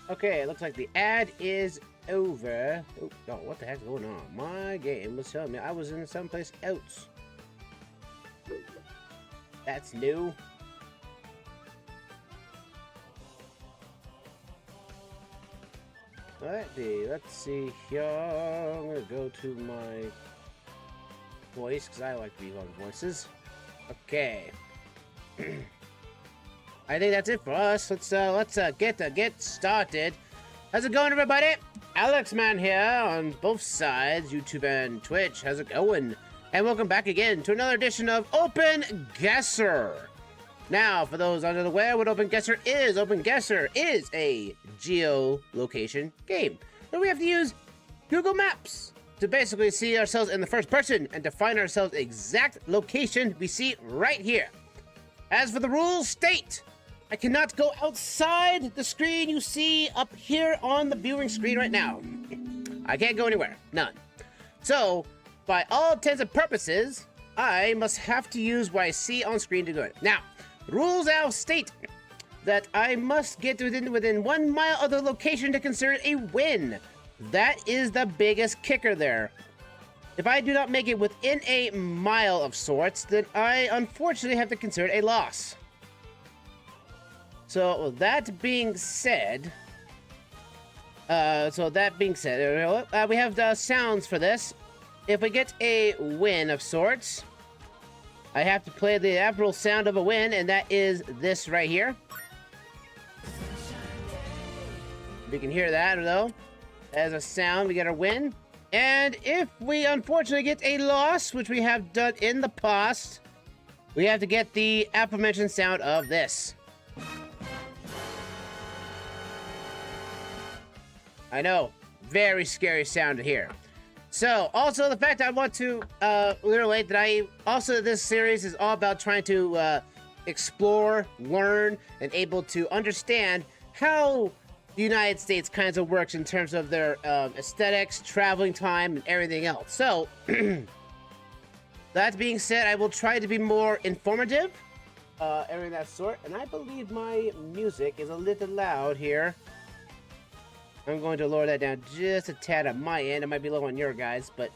Okay, it looks like the ad is over. Oh, no, what the heck's going on? My game was telling me I was in someplace else. That's new. Alrighty, let's see here. I'm gonna go to my voice because I like to be on voices. Okay. I think that's it for us. Let's get started. How's it going, everybody? Alexman here on both sides, YouTube and Twitch. How's it going? And welcome back again to another edition of OpenGuessr. Now, for those unaware what OpenGuessr is a geolocation game where we have to use Google Maps to basically see ourselves in the first person and to find ourselves exact location we see right here. As for the rules state, I cannot go outside the screen you see up here on the viewing screen right now. I can't go anywhere, none. So, by all intents and purposes, I must have to use what I see on screen to do it. Now, the rules now state that I must get within 1 mile of the location to consider it a win. That is the biggest kicker there. If I do not make it within a mile of sorts, then I unfortunately have to consider it a loss. So that being said, we have the sounds for this. If we get a win of sorts, I have to play the actual sound of a win, and that is this right here. We can hear that, though. As a sound, we get a win. And if we unfortunately get a loss, which we have done in the past, we have to get the aforementioned sound of this. I know, very scary sound to hear. So, also the fact I want to reiterate that this series is all about trying to explore, learn, and able to understand how the United States kinds of works in terms of their aesthetics, traveling time, and everything else. So, that being said, I will try to be more informative, everything of that sort. And I believe my music is a little loud here. I'm going to lower that down just a tad on my end. It might be low on your guys, but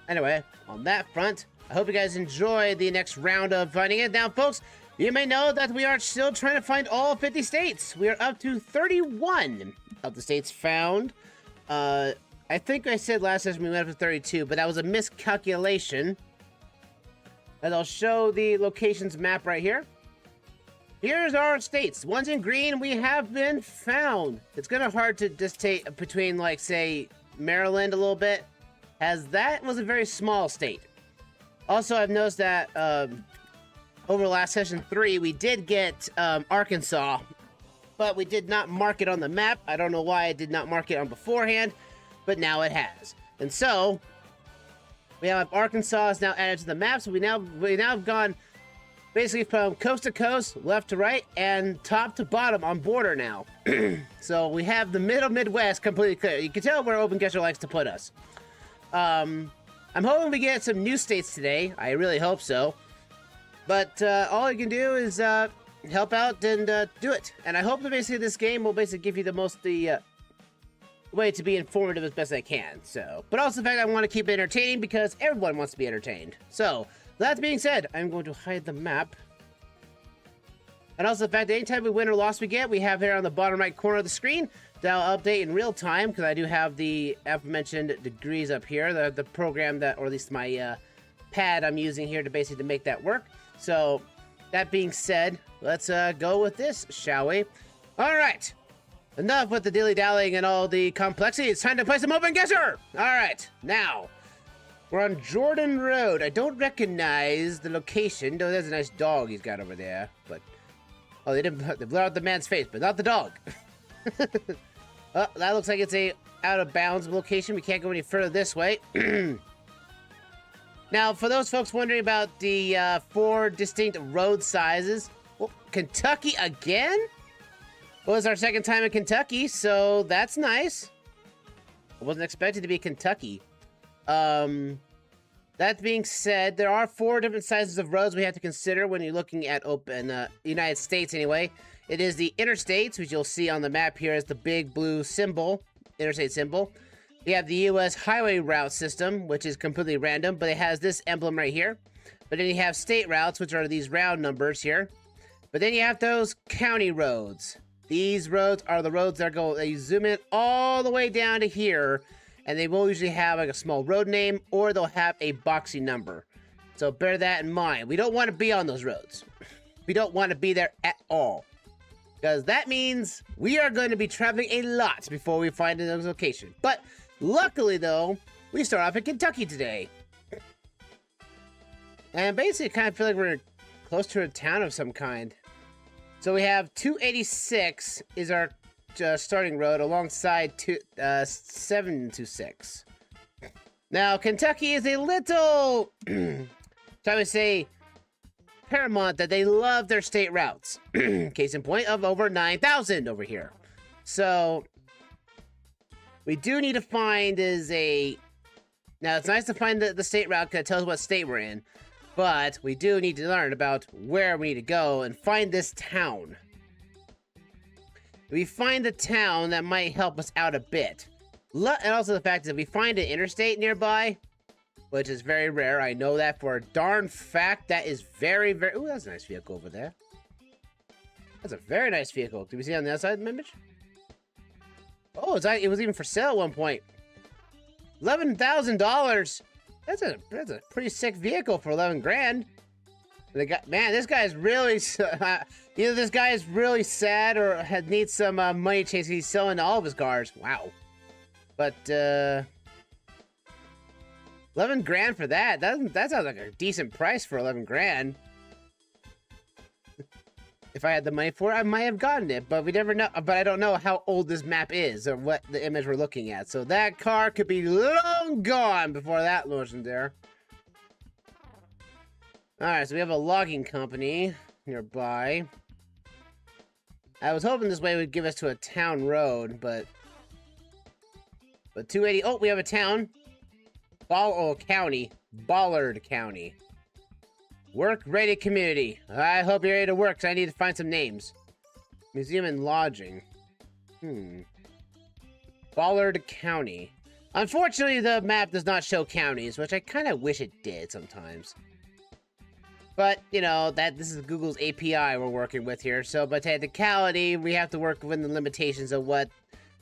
anyway, on that front, I hope you guys enjoy the next round of finding it. Now, folks, you may know that we are still trying to find all 50 states. We are up to 31 of the states found. I think I said last session we went up to 32, but that was a miscalculation. And I'll show the locations map right here. Here's our states. One's in green. We have been found. It's kind of hard to dictate between, like, say, Maryland a little bit, as that was a very small state. Also, I've noticed that over last session 3, we did get Arkansas, but we did not mark it on the map. I don't know why I did not mark it on beforehand, but now it has. And so, we have Arkansas is now added to the map, so we now have gone basically from coast to coast, left to right, and top to bottom on border now. So we have the middle Midwest completely clear. You can tell where OpenGuessr likes to put us. I'm hoping we get some new states today. I really hope so. But all you can do is help out and do it. And I hope that basically this game will basically give you the way to be informative as best I can. So, but also the fact I want to keep it entertaining because everyone wants to be entertained. So, that being said, I'm going to hide the map. And also the fact that anytime we win or loss we get, we have here on the bottom right corner of the screen that I'll update in real time, because I do have the aforementioned degrees up here, the program that, or at least my pad I'm using here to basically make that work. So, that being said, let's go with this, shall we? Alright, enough with the dilly-dallying and all the complexity. It's time to play some OpenGuessr! Alright, now, we're on Jordan Road. I don't recognize the location. No, there's a nice dog he's got over there. But oh, they blurred out the man's face, but not the dog. Oh, that looks like it's a out of bounds location. We can't go any further this way. Now, for those folks wondering about the 4 distinct road sizes, well, Kentucky again? Well, it's our second time in Kentucky, so that's nice. I wasn't expecting to be Kentucky. That being said, there are 4 different sizes of roads we have to consider when you're looking at United States anyway. It is the interstates, which you'll see on the map here as the big blue symbol, interstate symbol. You have the U.S. highway route system, which is completely random, but it has this emblem right here. But then you have state routes, which are these round numbers here. But then you have those county roads. These roads are the roads that go, you zoom in all the way down to here, and they will usually have like a small road name, or they'll have a boxy number. So bear that in mind. We don't want to be on those roads. We don't want to be there at all. Because that means we are going to be traveling a lot before we find a location. But luckily, though, we start off in Kentucky today. And basically, kind of feel like we're close to a town of some kind. So we have 286 is our starting road alongside 726. Now, Kentucky is a little, shall we say, paramount that they love their state routes. Case in point of over 9,000 over here. So we do need to find now it's nice to find the state route because it tells us what state we're in, but we do need to learn about where we need to go and find this town. If we find a town, that might help us out a bit. And also the fact that if we find an interstate nearby, which is very rare, I know that for a darn fact. That is very, very... Ooh, that's a nice vehicle over there. That's a very nice vehicle. Did we see it on the outside of the image? Oh, it was even for sale at one point. $11,000. That's a pretty sick vehicle for 11 grand. Man, this guy is really... either this guy is really sad or needs some money chasing. He's selling all of his cars. Wow. But, 11 grand for that. That sounds like a decent price for 11 grand. If I had the money for it, I might have gotten it, but we never know. But I don't know how old this map is or what the image we're looking at. So that car could be long gone before that wasn't there. Alright, so we have a logging company nearby. I was hoping this way would give us to a town road, but 280. Oh, we have a town. County. Ballard County. Work-ready community. I hope you're ready to work, because I need to find some names. Museum and lodging. Ballard County. Unfortunately, the map does not show counties, which I kind of wish it did sometimes. But, you know, this is Google's API we're working with here, so by technicality, we have to work within the limitations of what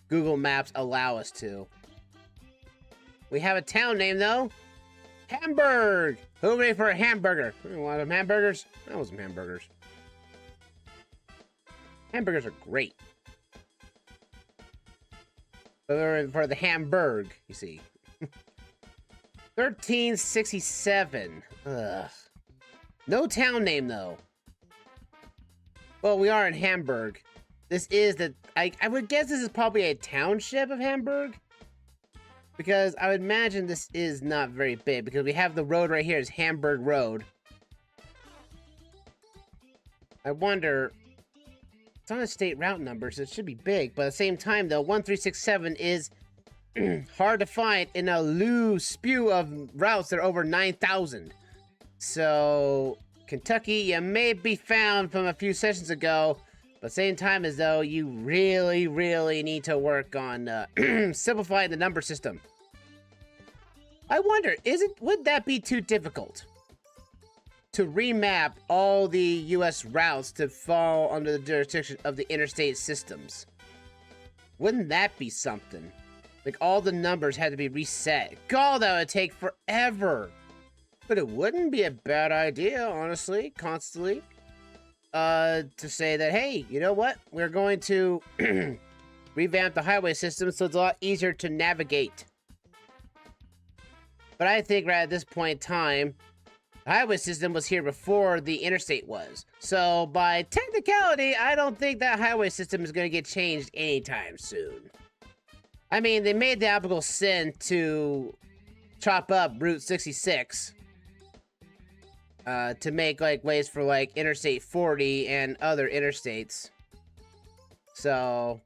Google Maps allow us to. We have a town name, though. Hamburg! Who ready for a hamburger? We want some hamburgers? I want some hamburgers. Hamburgers are great. But we're for the Hamburg, you see. 1367. Ugh. No town name, though. Well, we are in Hamburg. This is I would guess this is probably a township of Hamburg. Because I would imagine this is not very big, because we have the road right here is Hamburg Road. I wonder, it's on a state route number, so it should be big, but at the same time though, 1367 is hard to find in a loose spew of routes that are over 9,000. So, Kentucky, you may be found from a few sessions ago, but same time as though you really, really need to work on simplifying the number system. I wonder, would that be too difficult to remap all the U.S. routes to fall under the jurisdiction of the interstate systems? Wouldn't that be something? Like all the numbers had to be reset. God, that would take forever. But it wouldn't be a bad idea, honestly, constantly. To say that, hey, you know what? We're going to revamp the highway system so it's a lot easier to navigate. But I think right at this point in time, the highway system was here before the interstate was. So by technicality, I don't think that highway system is going to get changed anytime soon. I mean, they made the applicable sin to chop up Route 66. To make, like, ways for, like, Interstate 40 and other interstates. So...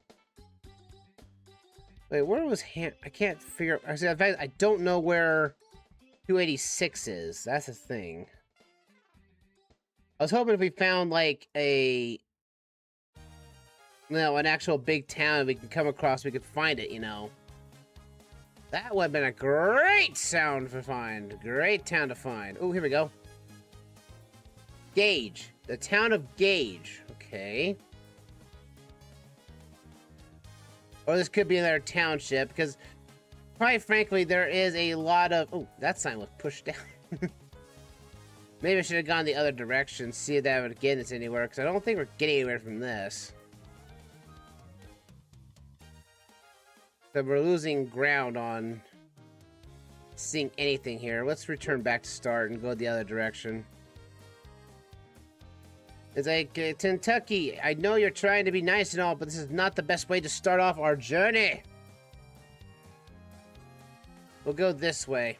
Wait, where was I can't figure... In fact, I don't know where 286 is. That's the thing. I was hoping if we found like an actual big town we can come across, we could find it, you know. That would have been a great sound to find. Great town to find. Oh, here we go. Gage. The town of Gage. Okay. Or this could be another township, because quite frankly, there is a lot of... Oh, that sign was pushed down. Maybe I should have gone the other direction, see if that would get us anywhere, because I don't think we're getting anywhere from this. So we're losing ground on seeing anything here. Let's return back to start and go the other direction. It's like, Kentucky, I know you're trying to be nice and all, but this is not the best way to start off our journey. We'll go this way.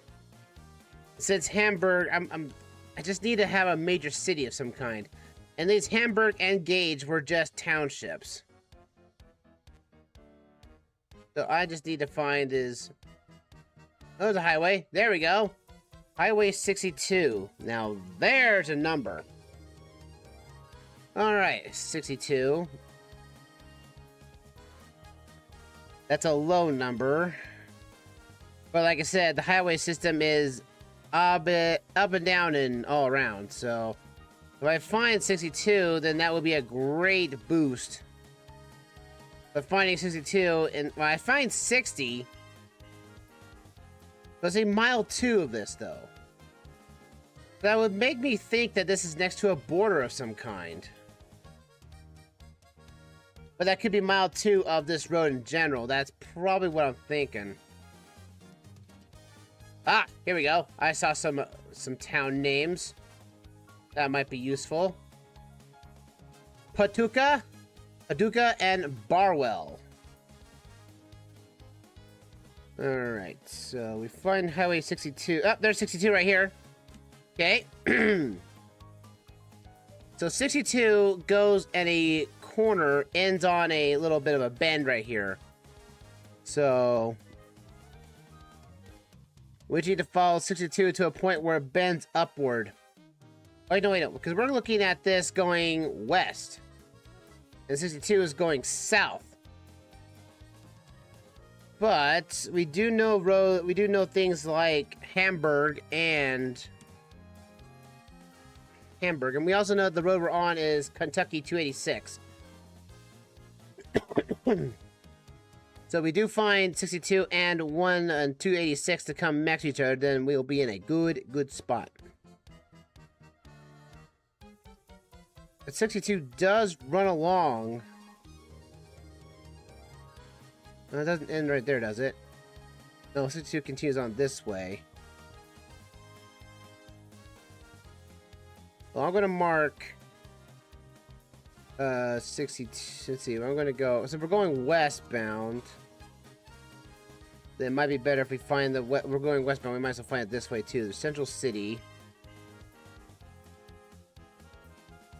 Since Hamburg, I just need to have a major city of some kind. And these Hamburg and Gage were just townships. So I just need to find is... Oh, there's a highway. There we go. Highway 62. Now, there's a number. Alright, 62. That's a low number. But like I said, the highway system is up and down and all around. So, if I find 62, then that would be a great boost. But finding 62, and when I find 60, let's say mile 2 of this, though. That would make me think that this is next to a border of some kind. But that could be mile 2 of this road in general. That's probably what I'm thinking. Ah, here we go. I saw some town names. That might be useful. Paducah, and Barwell. Alright, so we find Highway 62. Oh, there's 62 right here. Okay. So 62 goes at a corner, ends on a little bit of a bend right here. So we need to follow 62 to a point where it bends upward. Oh, no, because we're looking at this going west. And 62 is going south. But we do know things like Hamburg, and we also know the road we're on is Kentucky 286. So we do find 62 and 286 to come next to each other, then we'll be in a good spot. But 62 does run along. No, it doesn't end right there, does it? No, 62 continues on this way. Well, I'm going to mark 62. Let's see, I'm going to go. So we're going westbound. Then it might be better if we find we're going westbound. We might as well find it this way too. The Central City.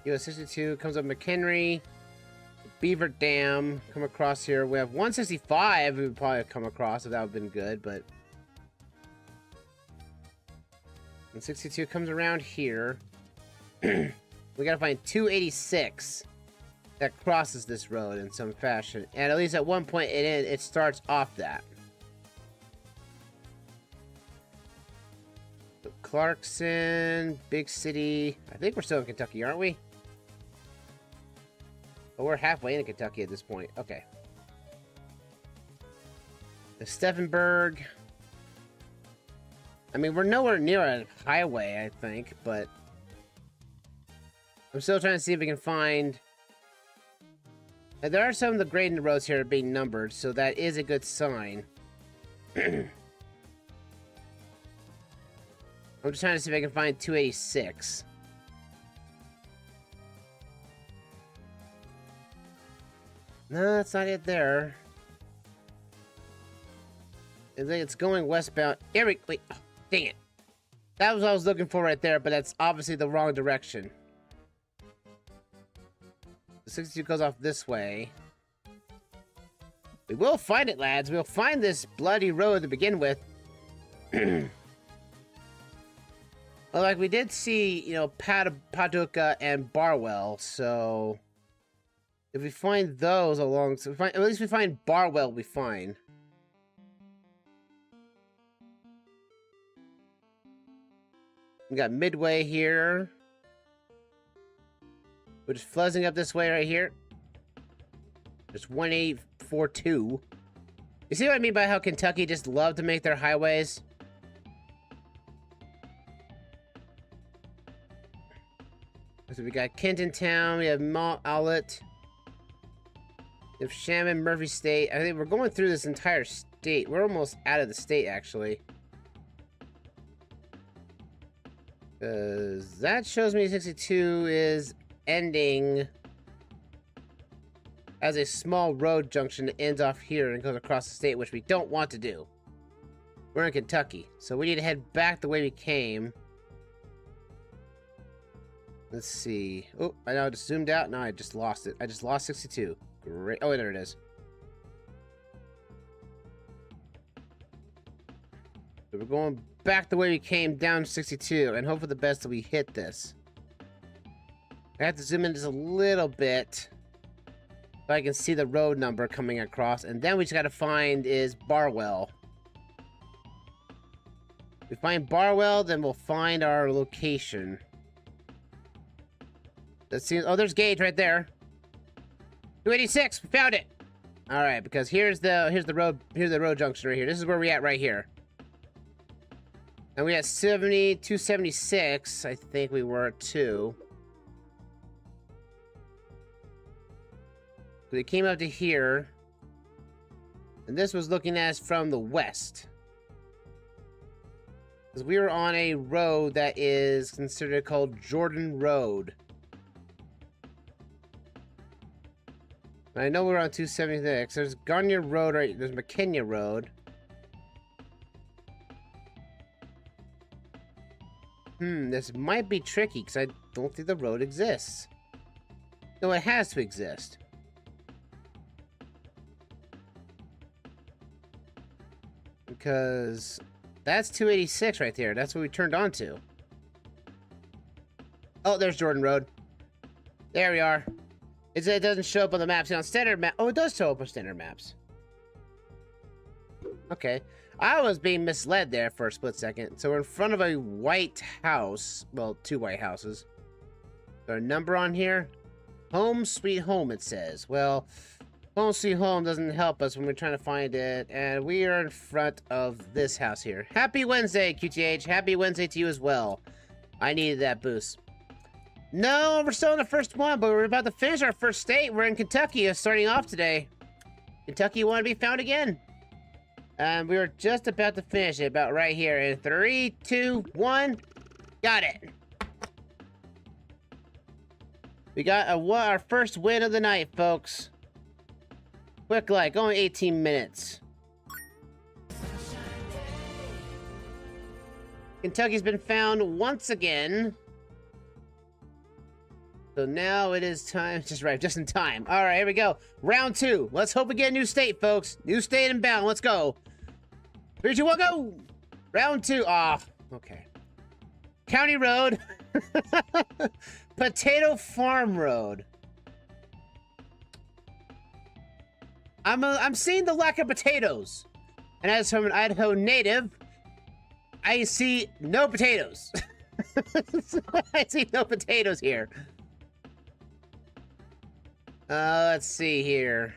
US 62 comes up McHenry. Beaver Dam. Come across here. We have 165 we would probably come across if that would have been good, but. And 62 comes around here. We gotta find 286 that crosses this road in some fashion. And at least at one point it starts off that. So Clarkson, big city. I think we're still in Kentucky, aren't we? Oh, we're halfway in Kentucky at this point. Okay. The Steffenberg. I mean, we're nowhere near a highway, I think, but I'm still trying to see if we can find... And there are some of the grading roads here being numbered, so that is a good sign. I'm just trying to see if I can find 286. No, that's not it there. I think it's going westbound. Wait, oh, dang it. That was what I was looking for right there, but that's obviously the wrong direction. The 62 goes off this way. We will find it, lads. We'll find this bloody road to begin with. Well, like we did see, you know, Paducah and Barwell, so if we find those along, so at least we find Barwell, we'll be fine. We got Midway here, which is fluzzing up this way right here. It's 1842. You see what I mean by how Kentucky just love to make their highways? So we got Kenton Town, we have Mount Owlet, we have Shaman, Murphy State. I think we're going through this entire state. We're almost out of the state, actually. Because that shows me 62 is ending as a small road junction that ends off here and goes across the state, which we don't want to do. We're in Kentucky, so we need to head back the way we came. Let's see. Oh, I know I just zoomed out. No, I just lost it. I just lost 62. Great. Oh, there it is. So we're going back the way we came down 62, and hope for the best that we hit this. I have to zoom in just a little bit so I can see the road number coming across, and then we just got to find is Barwell. If we find Barwell, then we'll find our location. Let's see. Oh, there's Gage right there. 286. We found it. All right, because here's the road junction right here. This is where we at right here. And we at 276. I think we were at 2. We came up to here, and this was looking at us from the west. Because we were on a road that is considered called Jordan Road. I know we're on 276. There's Garnier Road, right? There's McKenya Road. This might be tricky because I don't think the road exists. No, it has to exist. Because that's 286 right there. That's what we turned on to. Oh, there's Jordan Road. There we are. It doesn't show up on the maps. On standard map. Oh, it does show up on standard maps. Okay. I was being misled there for a split second. So we're in front of a white house. Well, 2 white houses. Is there a number on here? Home Sweet Home, it says. Well, Home Sweet Home doesn't help us when we're trying to find it. And we are in front of this house here. Happy Wednesday, QTH. Happy Wednesday to you as well. I needed that boost. No, we're still in the first one, but we're about to finish our first state. We're in Kentucky, starting off today. Kentucky want to be found again. And we were just about to finish it, about right here. In 3, 2, 1, got it. We got our first win of the night, folks. Quick like, only 18 minutes. Kentucky's been found once again. So now it is time, just in time. All right, here we go. Round 2. Let's hope we get a new state, folks. New state inbound. Let's go. 3, 2, 1, go. Round 2. Ah, okay. County Road. Potato Farm Road. I'm seeing the lack of potatoes. And as from an Idaho native, I see no potatoes. I see no potatoes here. Let's see here.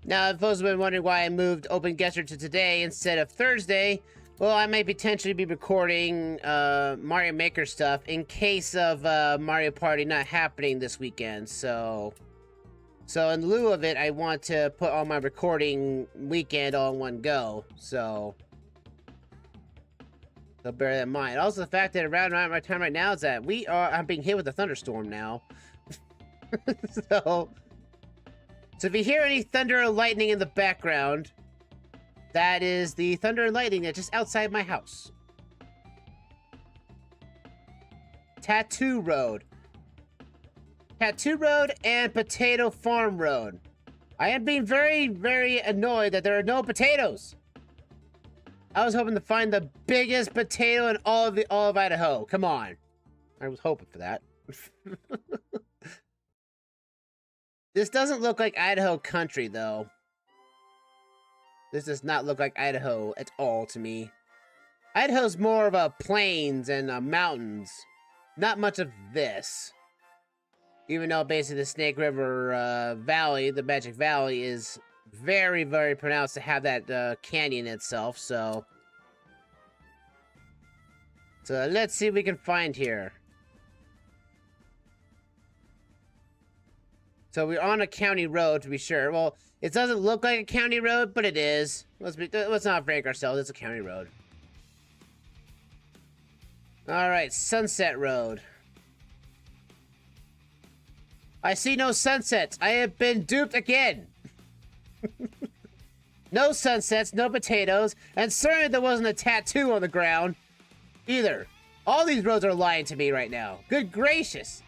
Now, if those have been wondering why I moved OpenGuessr to today instead of Thursday, well, I might potentially be recording Mario Maker stuff in case of Mario Party not happening this weekend. So in lieu of it, I want to put all my recording weekend all in one go. So bear that in mind. Also, the fact that around my time right now is that I'm being hit with a thunderstorm now. So if you hear any thunder or lightning in the background, that is the thunder and lightning that's just outside my house. Tattoo Road. Tattoo Road and Potato Farm Road. I am being very, very annoyed that there are no potatoes. I was hoping to find the biggest potato in all of Idaho. Come on. I was hoping for that. This doesn't look like Idaho country, though. This does not look like Idaho at all to me. Idaho's more of a plains and mountains. Not much of this. Even though basically the Snake River Valley, the Magic Valley, is very, very pronounced to have that canyon itself, so... So let's see what we can find here. So we're on a county road, to be sure. Well, it doesn't look like a county road, but it is. Let's not prank ourselves. It's a county road. Alright, Sunset Road. I see no sunsets. I have been duped again. No sunsets, no potatoes, and certainly there wasn't a tattoo on the ground either. All these roads are lying to me right now. Good gracious.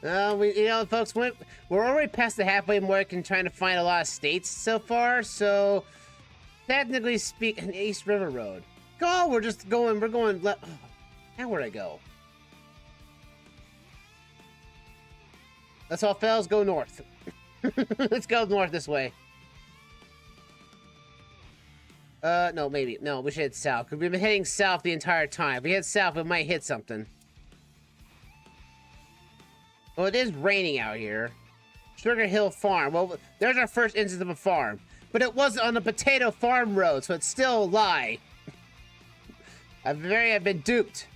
You know, folks, we're already past the halfway mark and trying to find a lot of states so far, so technically speaking, East River Road. Oh, we're going left. Oh, now where'd I go? Let's all fellas go north. Let's go north this way. No, maybe. No, we should head south, because we've been heading south the entire time. If we head south, we might hit something. Well, it is raining out here. Sugar Hill Farm. Well, there's our first instance of a farm. But it wasn't on the potato farm road, so it's still a lie. I've been duped.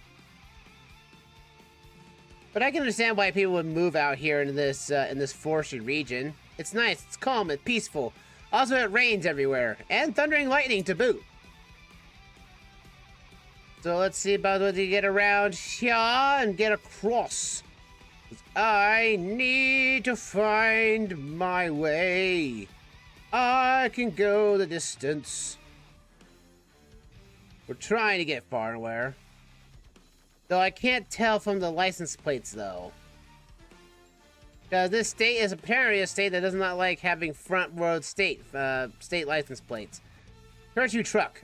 But I can understand why people would move out here into this forested region. It's nice, it's calm, it's peaceful. Also, it rains everywhere, and thundering lightning to boot. So let's see about what we get around here and get across. I need to find my way. I can go the distance. We're trying to get far away. Though I can't tell from the license plates, though. Because this state is apparently a state that does not like having front road state license plates. Curse you, truck.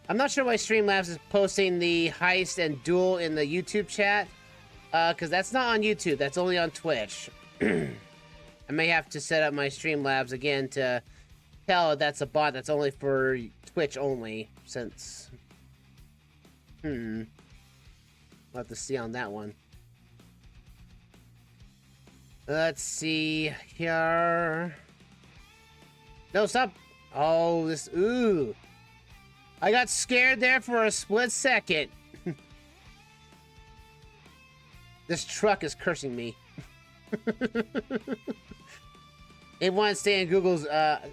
I'm not sure why Streamlabs is posting the heist and duel in the YouTube chat. Because that's not on YouTube. That's only on Twitch. I may have to set up my Streamlabs again to tell that's a bot that's only for Twitch only. Since... We'll have to see on that one. Let's see here. No, stop. Oh, this... Ooh. I got scared there for a split second. This truck is cursing me. It wants to stay in Google's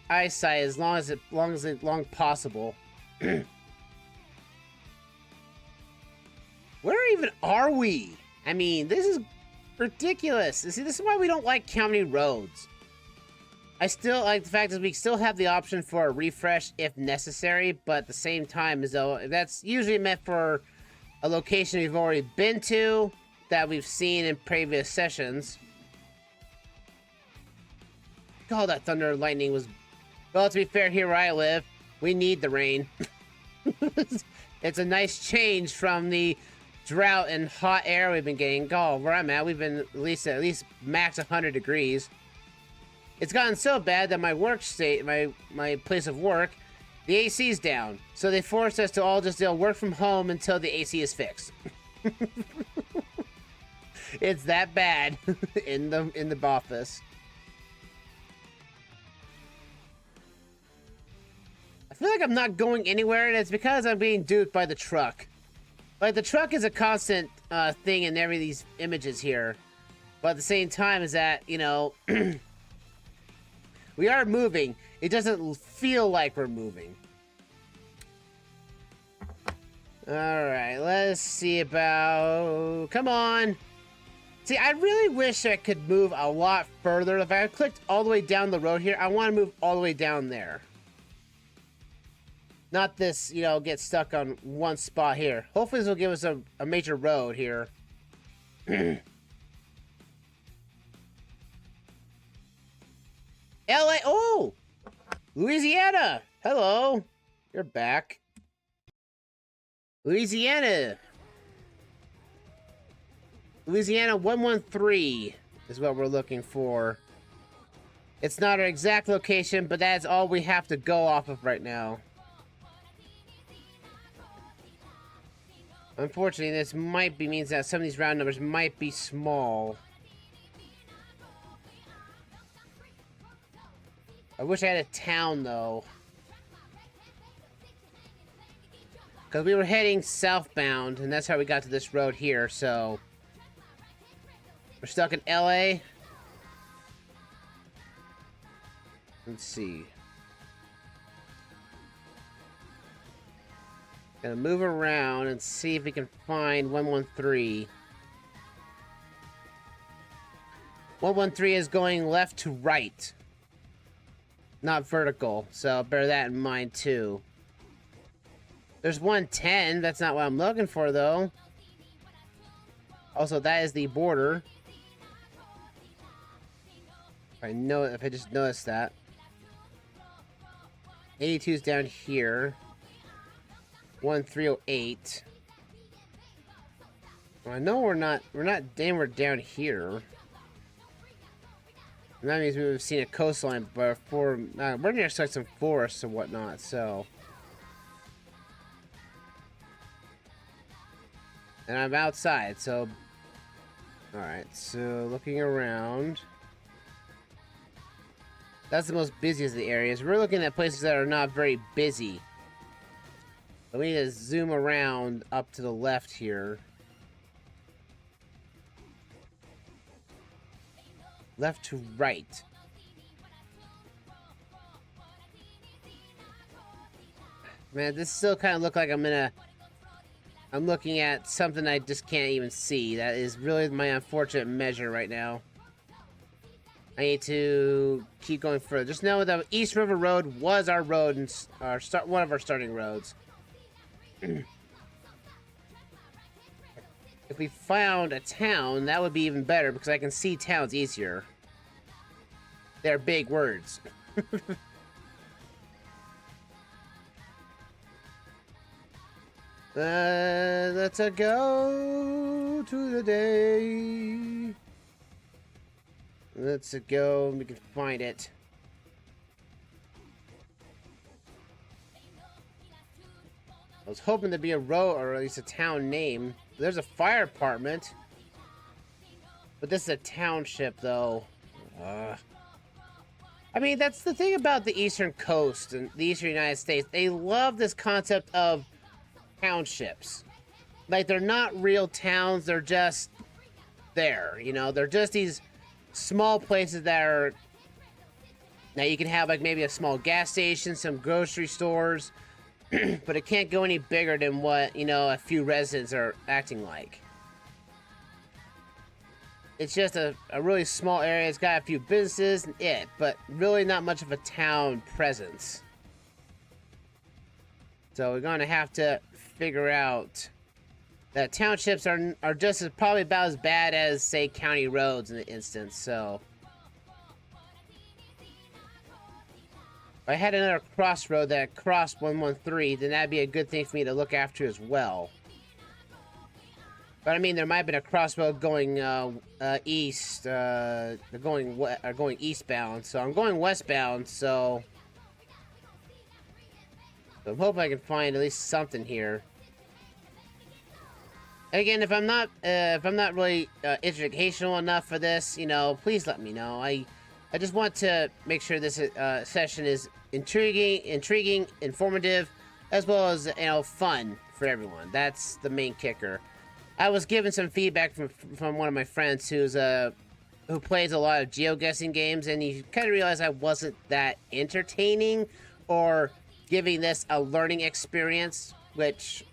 eyesight as long possible. Where even are we? I mean, this is ridiculous. See, this is why we don't like county roads. I still like the fact that we still have the option for a refresh if necessary, but at the same time, as though that's usually meant for a location we've already been to, that we've seen in previous sessions. God, that thunder and lightning was... Well, to be fair, here where I live, we need the rain. It's a nice change from the drought and hot air we've been getting. God, where I'm at, we've been at least max 100 degrees. It's gotten so bad that my my place of work, the AC's down. So they forced us to all just work from home until the AC is fixed. It's that bad in the office. I feel like I'm not going anywhere, and it's because I'm being duped by the truck. Like, the truck is a constant thing in every of these images here. But at the same time is that, you know... we are moving. It doesn't feel like we're moving. Alright, let's see about... Come on! See, I really wish I could move a lot further. If I clicked all the way down the road here, I want to move all the way down there. Not this, you know, get stuck on one spot here. Hopefully this will give us a major road here. LA. Oh, Louisiana. Hello. You're back. Louisiana. Louisiana 113 is what we're looking for. It's not our exact location, but that's all we have to go off of right now. Unfortunately, this might be means that some of these round numbers might be small. I wish I had a town, though. Because we were heading southbound, and that's how we got to this road here, so... We're stuck in LA. Let's see. Gonna move around and see if we can find 113. 113 is going left to right. Not vertical, so bear that in mind too. There's 110, that's not what I'm looking for though. Also, that is the border. If I just noticed that. 82 is down here. 1308. Well, I know we're not anywhere down here. And that means we've seen a coastline before. We're near like some forests and whatnot, so. And I'm outside, so. Alright, so looking around. That's the most busiest of the areas. We're looking at places that are not very busy. But we need to zoom around up to the left here. Left to right. Man, this still kind of look like I'm looking at something I just can't even see. That is really my unfortunate measure right now. I need to keep going further. Just know that East River Road was our road and one of our starting roads. If we found a town, that would be even better because I can see towns easier. They're big words. Let's go to the day. Let's go. We can find it. I was hoping there'd be a road or at least a town name. There's a fire department. But this is a township, though. I mean, that's the thing about the eastern coast and the eastern United States. They love this concept of townships. Like, they're not real towns. They're just there, you know? They're just these small places that are... Now, you can have, like, maybe a small gas station, some grocery stores... but it can't go any bigger than what, you know, a few residents are acting like. It's just a really small area. It's got a few businesses and but really not much of a town presence. So we're going to have to figure out that townships are just probably about as bad as, say, county roads in the instance, so... If I had another crossroad that crossed 113, then that'd be a good thing for me to look after as well. But I mean, there might have been a crossroad going east, going eastbound. So I'm going westbound. So I'm hoping I can find at least something here. And again, if I'm not really educational enough for this, you know, please let me know. I just want to make sure this session is intriguing, informative, as well as, you know, fun for everyone. That's the main kicker. I was given some feedback from one of my friends who plays a lot of geoguessing games, and he kind of realized I wasn't that entertaining or giving this a learning experience, which,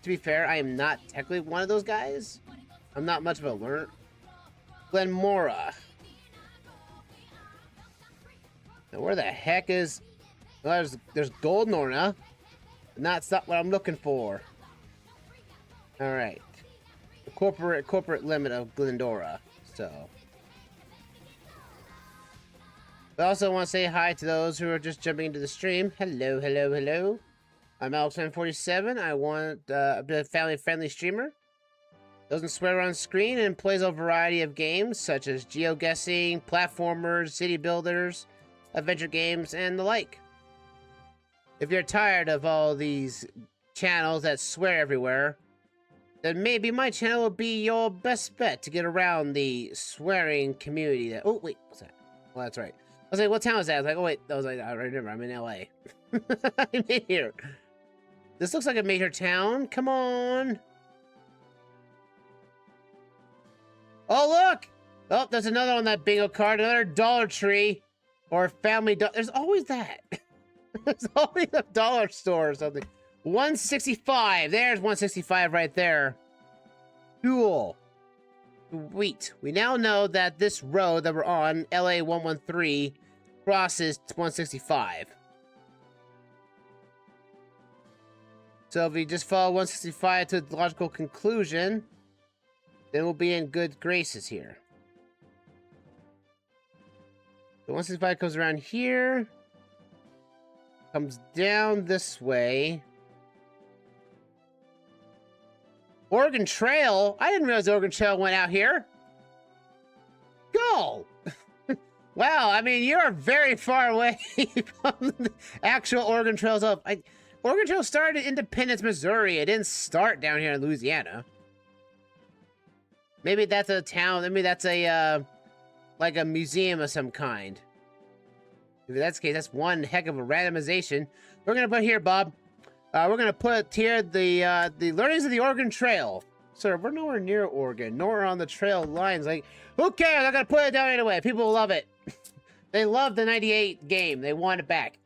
to be fair, I am not technically one of those guys. I'm not much of a learner. Glenmora. Now, where the heck is... Well, there's Glenmora. And that's not what I'm looking for. Alright. The corporate limit of Glendora. So. I also want to say hi to those who are just jumping into the stream. Hello, hello, hello. I'm Alexman47. I want a bit of family-friendly streamer. Doesn't swear on screen and plays a variety of games such as geoguessing, platformers, city builders, adventure games, and the like. If you're tired of all these channels that swear everywhere, then maybe my channel will be your best bet to get around the swearing community that— oh, wait, what's that? Well, that's right. I was like, what town is that? I was like, oh, wait, I was like, I remember, I'm in LA. I'm in here. This looks like a major town. Come on. Oh, look! Oh, there's another on that bingo card. Another Dollar Tree. Or Family Dollar. There's always that. There's always a dollar store or something. 165. There's 165 right there. Cool. Sweet. We now know that this road that we're on, LA 113, crosses 165. So if we just follow 165 to the logical conclusion, then we'll be in good graces here. So 165 comes around here, comes down this way. Oregon Trail? I didn't realize the Oregon Trail went out here. Go! Wow, I mean, you're very far away from the actual Oregon Trails up. Oregon Trail started in Independence, Missouri. It didn't start down here in Louisiana. Maybe that's a town. Maybe that's a, like a museum of some kind. If that's the case, that's one heck of a randomization. We're going to put here, Bob. We're going to put here the learnings of the Oregon Trail. Sir, we're nowhere near Oregon, nor on the trail lines. Like, who cares? I'm going to put it down anyway. People will love it. They love the 98 game. They want it back.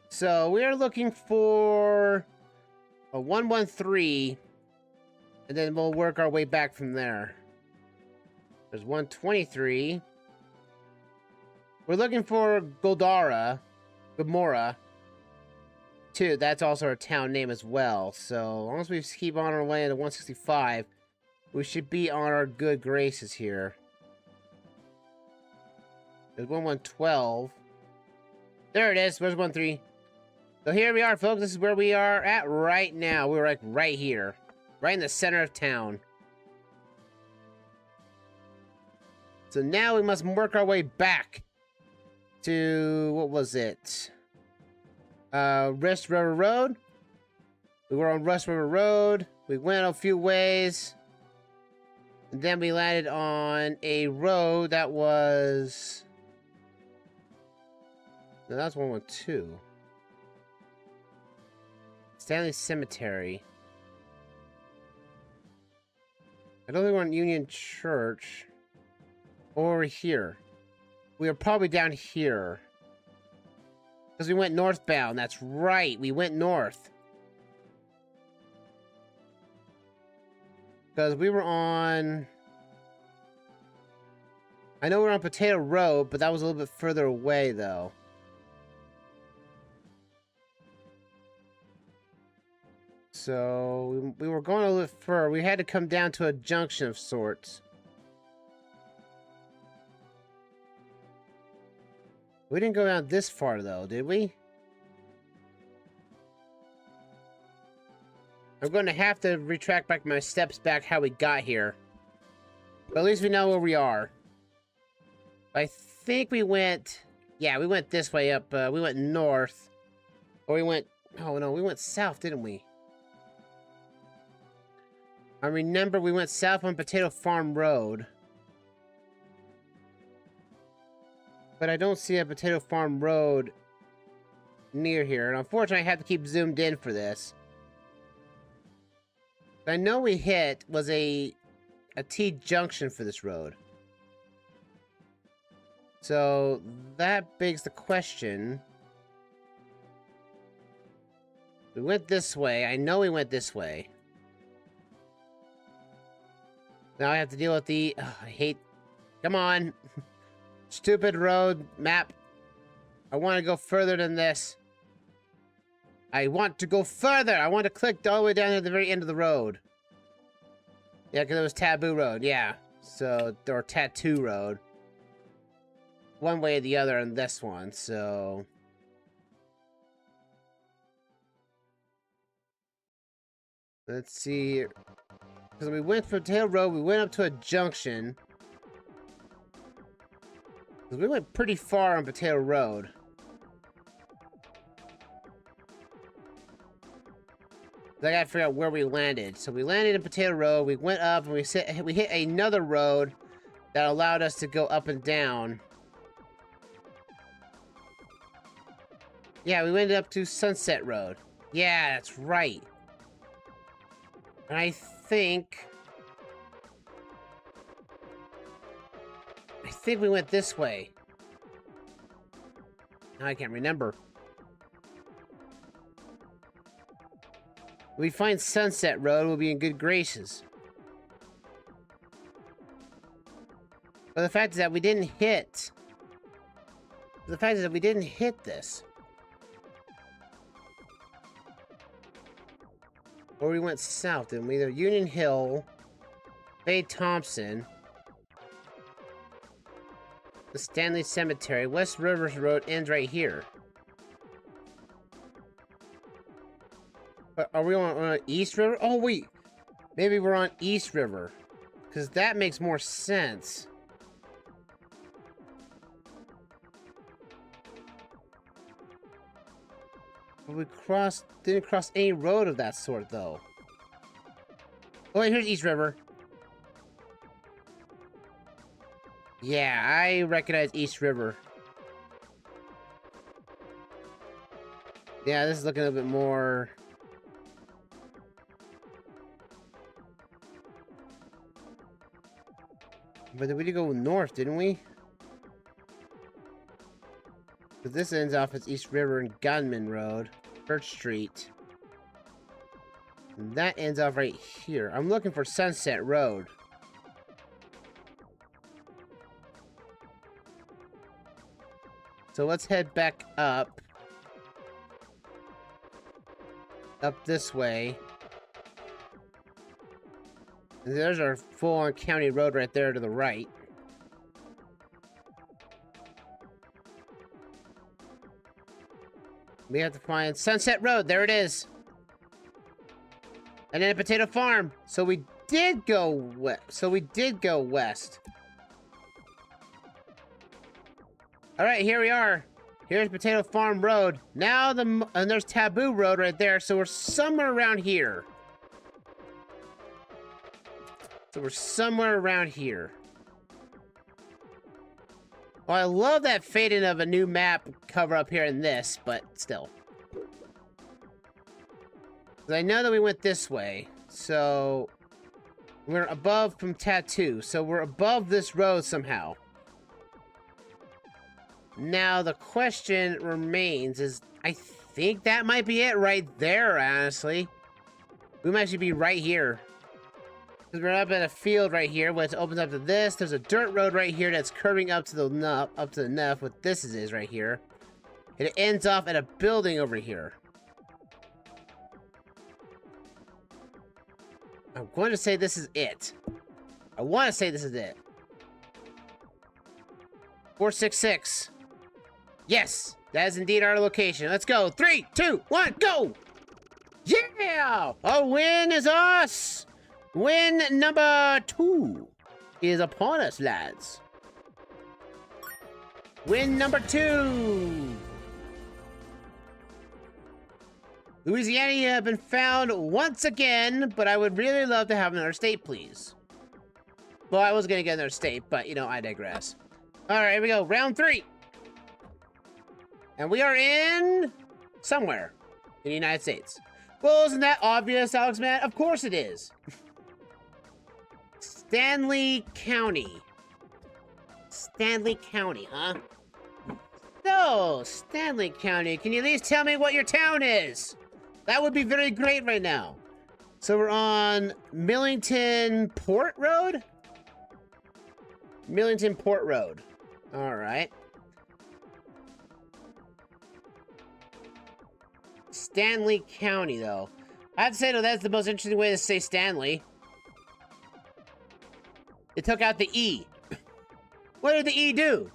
So, we are looking for a 113, and then we'll work our way back from there. There's 123. We're looking for Glenmora, too. That's also a town name as well. So, as long as we keep on our way to 165, we should be on our good graces here. There's 112. There it is. Where's 13? So here we are, folks. This is where we are at right now. We're like right here. Right in the center of town. So now we must work our way back to, what was it? Rest River Road. We were on Rest River Road. We went a few ways. And then we landed on a road that was... no, that was 112. Stanley Cemetery. I don't think we're in Union Church. Or here. We are probably down here. Because we went northbound. That's right. We went north. Because we were on... I know we're on Potato Road, but that was a little bit further away, though. So, we were going a little further. We had to come down to a junction of sorts. We didn't go down this far, though, did we? I'm going to have to retract back my steps back how we got here. But at least we know where we are. I think we went... yeah, we went this way up. We went north. Or we went... oh, no, we went south, didn't we? I remember we went south on Potato Farm Road. But I don't see a Potato Farm Road near here. And unfortunately, I have to keep zoomed in for this. What I know we hit was a T-junction for this road. So, that begs the question. We went this way. I know we went this way. Now I have to deal with the... oh, I hate... come on. Stupid road map. I want to go further than this. I want to go further. I want to click all the way down to the very end of the road. Yeah, because it was Taboo Road. Yeah. So, or Tattoo Road. one way or the other on this one, so... Let's see. Because we went from Potato Road, we went up to a junction. Because we went pretty far on Potato Road. I gotta figure out where we landed. So we landed in Potato Road, we went up, and we hit another road that allowed us to go up and down. Yeah, we went up to Sunset Road. Yeah, that's right. And I think we went this way. Now I can't remember. If we find Sunset Road, we'll be in good graces. But the fact is that we didn't hit. The fact is that we didn't hit this. Or we went south, and we either Union Hill, Bay Thompson, the Stanley Cemetery. West Rivers Road ends right here. But are we on East River? Oh, wait. Maybe we're on East River. Because that makes more sense. But we didn't cross any road of that sort, though. Oh, wait, here's East River. Yeah, I recognize East River. Yeah, this is looking a little bit more... But we did go north, didn't we? But this ends off as East River and Gunman Road, Church Street. And that ends off right here. I'm looking for Sunset Road. So let's head back up. Up this way. And there's our full-on county road right there to the right. We have to find Sunset Road. There it is. And then a potato farm. So we did go west. All right, here we are. Here's Potato Farm Road. Now and there's Taboo Road right there. So we're somewhere around here. Oh, I love that fading of a new map cover up here in this, but still. I know that we went this way, so we're above from Tattoo, so we're above this road somehow. Now, the question remains is, I think that might be it right there, honestly. We might actually be right here. Because we're up at a field right here, which opens up to this. There's a dirt road right here that's curving up to the nuff, what this is right here. And it ends off at a building over here. I'm going to say this is it. I want to say this is it. 466. Yes, that is indeed our location. Let's go. 3, 2, 1, go! Yeah! A win is us! Win number 2 is upon us, lads. Win number 2! Louisiana, you have been found once again, but I would really love to have another state, please. Well, I was gonna get another state, but, you know, I digress. Alright, here we go. Round 3. And we are in... somewhere. In the United States. Well, isn't that obvious, Alexman? Of course it is. Stanley County. Stanley County, huh? So, Stanley County, can you at least tell me what your town is? That would be very great right now. So we're on Millingport Road? Millingport Road. Alright. Stanley County, though. I'd say, though, that's the most interesting way to say Stanley. It took out the E. What did the E do?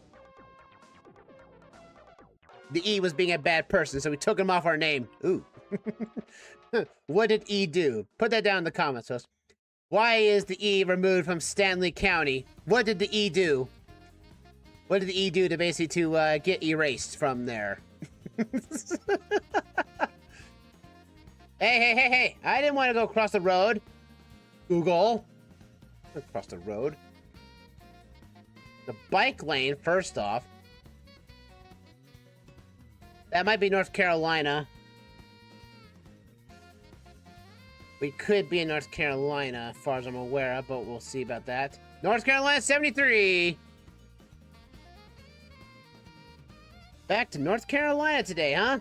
the E was being a bad person, so we took him off our name. Ooh. What did E do? Put that down in the comments, folks. Why is the E removed from Stanley County? What did the E do? What did the E do to basically get erased from there? Hey! I didn't want to go across the road. Google. Across the road. The bike lane, first off. That might be North Carolina. We could be in North Carolina, as far as I'm aware of, but we'll see about that. North Carolina 73! Back to North Carolina today, huh?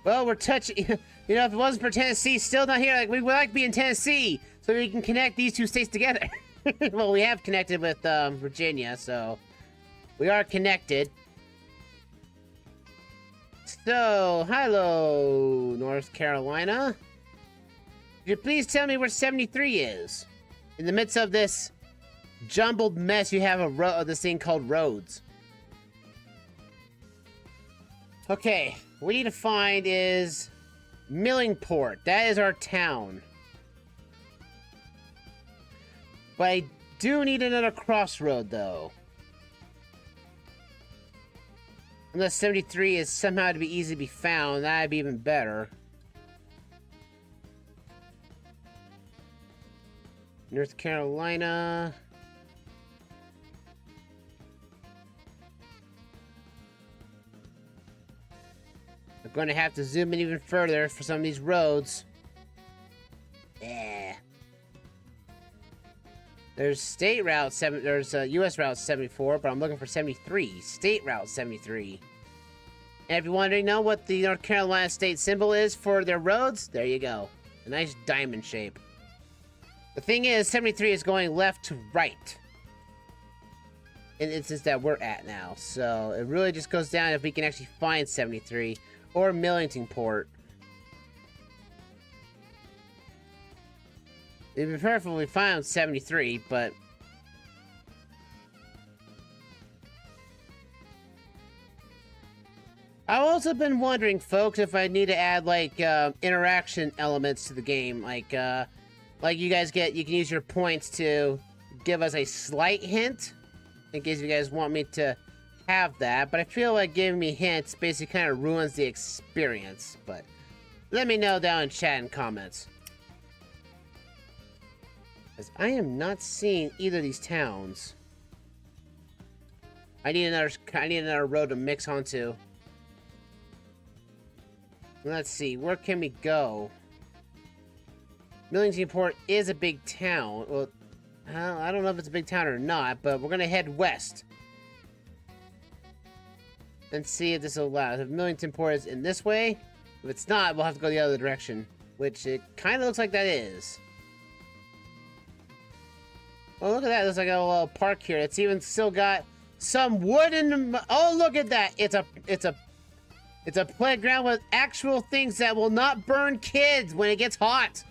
Well, we're touching... You know, if it wasn't for Tennessee still not here, like, we would like to be in Tennessee, so we can connect these two states together. Well, we have connected with Virginia, so... We are connected. So, hello, North Carolina. Could you please tell me where 73 is? In the midst of this jumbled mess, you have this thing called roads. Okay, what we need to find is Millingport. That is our town. But I do need another crossroad, though. Unless 73 is somehow to be easy to be found, that'd be even better. North Carolina. I'm going to have to zoom in even further for some of these roads. Yeah. There's State Route 7. There's US Route 74, but I'm looking for 73. State Route 73. And if you want to know what the North Carolina state symbol is for their roads, there you go. A nice diamond shape. The thing is, 73 is going left to right. In the instance that we're at now. So it really just goes down if we can actually find 73 or Millingport. It'd be perfect if we found 73, but... I've also been wondering, folks, if I need to add, like, interaction elements to the game. Like you guys you can use your points to give us a slight hint, in case you guys want me to have that. But I feel like giving me hints basically kind of ruins the experience. But let me know down in chat and comments. Because I am not seeing either of these towns. I need another road to mix onto. Let's see, where can we go? Millingport is a big town. Well, I don't know if it's a big town or not, but we're gonna head west. And see if this allows. If Millingport is in this way, if it's not, we'll have to go the other direction. Which it kind of looks like that is. Oh, look at that. There's like a little park here. It's even still got some wood in the... Oh, look at that. It's a playground with actual things that will not burn kids when it gets hot.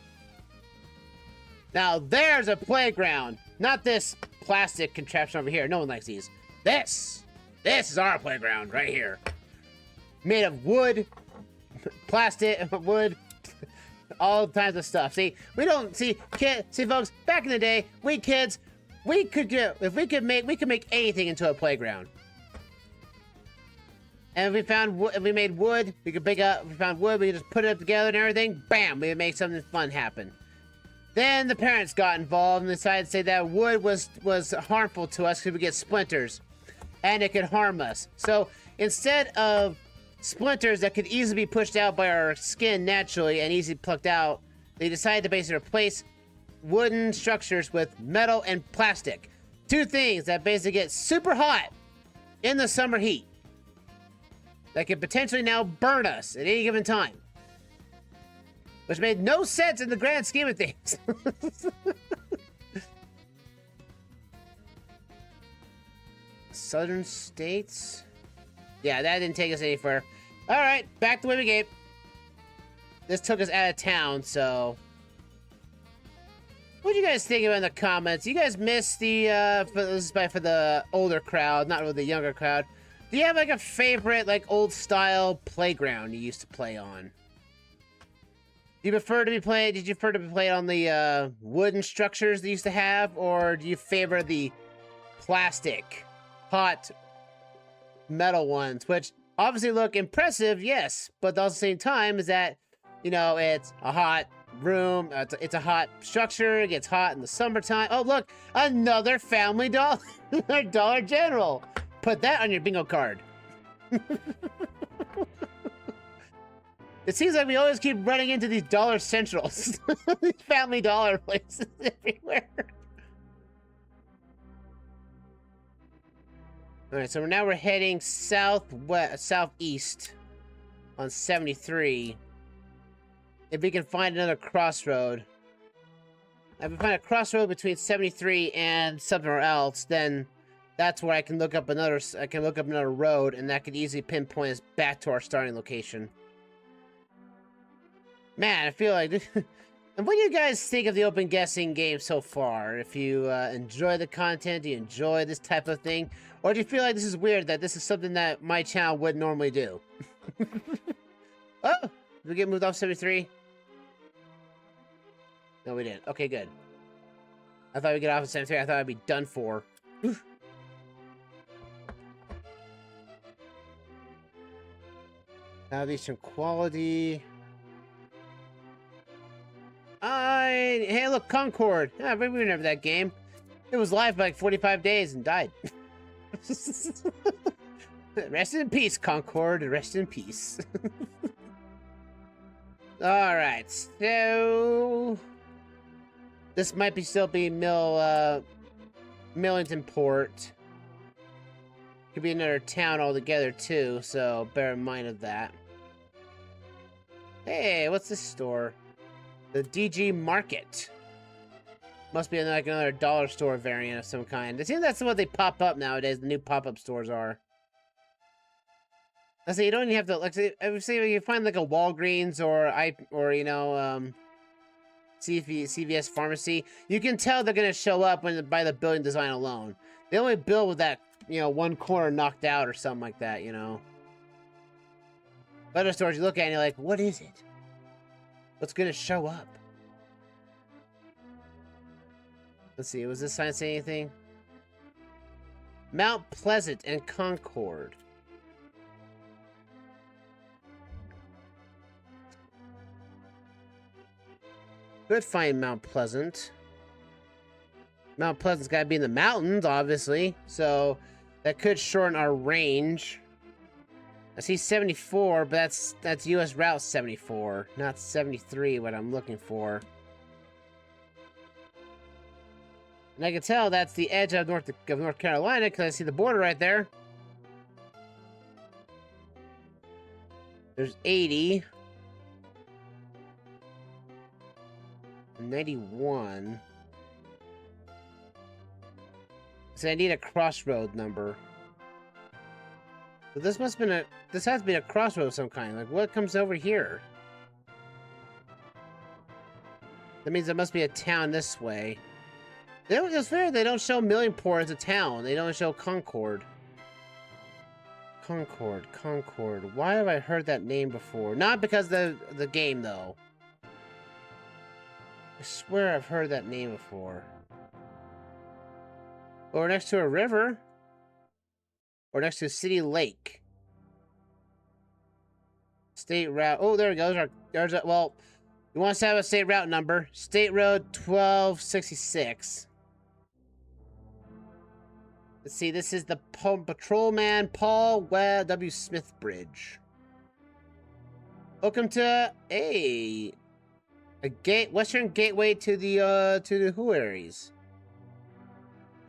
Now, there's a playground. Not this plastic contraption over here. No one likes these. This is our playground right here. Made of wood, plastic, wood, all kinds of stuff. See, we don't see folks, back in the day, we kids, we could make anything into a playground. And if we made wood, we could found wood, we could just put it up together and everything, bam, we would make something fun happen. Then the parents got involved and decided to say that wood was harmful to us because we get splinters. And it could harm us. So instead of splinters that could easily be pushed out by our skin naturally and easily plucked out, they decided to basically replace wooden structures with metal and plastic. Two things that basically get super hot in the summer heat. That could potentially now burn us at any given time. Which made no sense in the grand scheme of things. Southern states? Yeah, that didn't take us any further. Alright, back to where we came. This took us out of town, so... What do you guys think about in the comments? You guys missed the, this is for the older crowd, not really the younger crowd. Do you have like a favorite, like old style playground you used to play on? Do you prefer to be playing? Did you prefer to be playing on the wooden structures they used to have, or do you favor the plastic, hot metal ones, which obviously look impressive, yes, but at the same time is that, you know, it's a hot room, it's a hot structure, it gets hot in the summertime. Oh, look, another Family Dollar, Dollar General. Put that on your bingo card. It seems like we always keep running into these Dollar Centrals, these Family Dollar places everywhere. All right, so now we're heading southeast on 73. If we can find another crossroad. If we find a crossroad between 73 and somewhere else, then that's where I can look up another. I can look up another road, and that could easily pinpoint us back to our starting location. Man, I feel like. And what do you guys think of the open guessing game so far? If you enjoy the content, do you enjoy this type of thing? Or do you feel like this is weird, that this is something that my channel would normally do? Oh, did we get moved off 73? No, we didn't. Okay, good. I thought we'd get off of 73. I thought I'd be done for. Southeastern quality. Hey, look, Concord. Yeah, I remember that game. It was live for like 45 days and died. Rest in peace, Concord. Rest in peace. Alright, so... This might still be Millingport. Could be another town altogether, too, so bear in mind of that. Hey, what's this store? The DG Market. Must be like another dollar store variant of some kind. It seems that's what they pop up nowadays. The new pop-up stores are. I say you don't even have to, like, say you find like a Walgreens or you know, CVS pharmacy. You can tell they're gonna show up by the building design alone. They only build with that, you know, one corner knocked out or something like that, you know. Other stores you look at and you're like, what is it? What's gonna show up? Let's see, was this sign say anything? Mount Pleasant and Concord. Could find Mount Pleasant. Mount Pleasant's gotta be in the mountains, obviously. So that could shorten our range. I see 74, but that's US Route 74, not 73, what I'm looking for. And I can tell that's the edge of North Carolina, because I see the border right there. There's 80. 91. So I need a crossroad number. So this has to be a crossroad of some kind. Like, what comes over here? That means there must be a town this way. It's fair, they don't show Millingport as a town. They don't show Concord. Concord. Why have I heard that name before? Not because of the game, though. I swear I've heard that name before. Or next to a river. Or next to a city lake. State route. Oh, there we go. Well, you want us to have a state route number. State Road 1266. Let's see. This is the Patrolman Paul W. Smith Bridge. Welcome to a western gateway to the Huaries.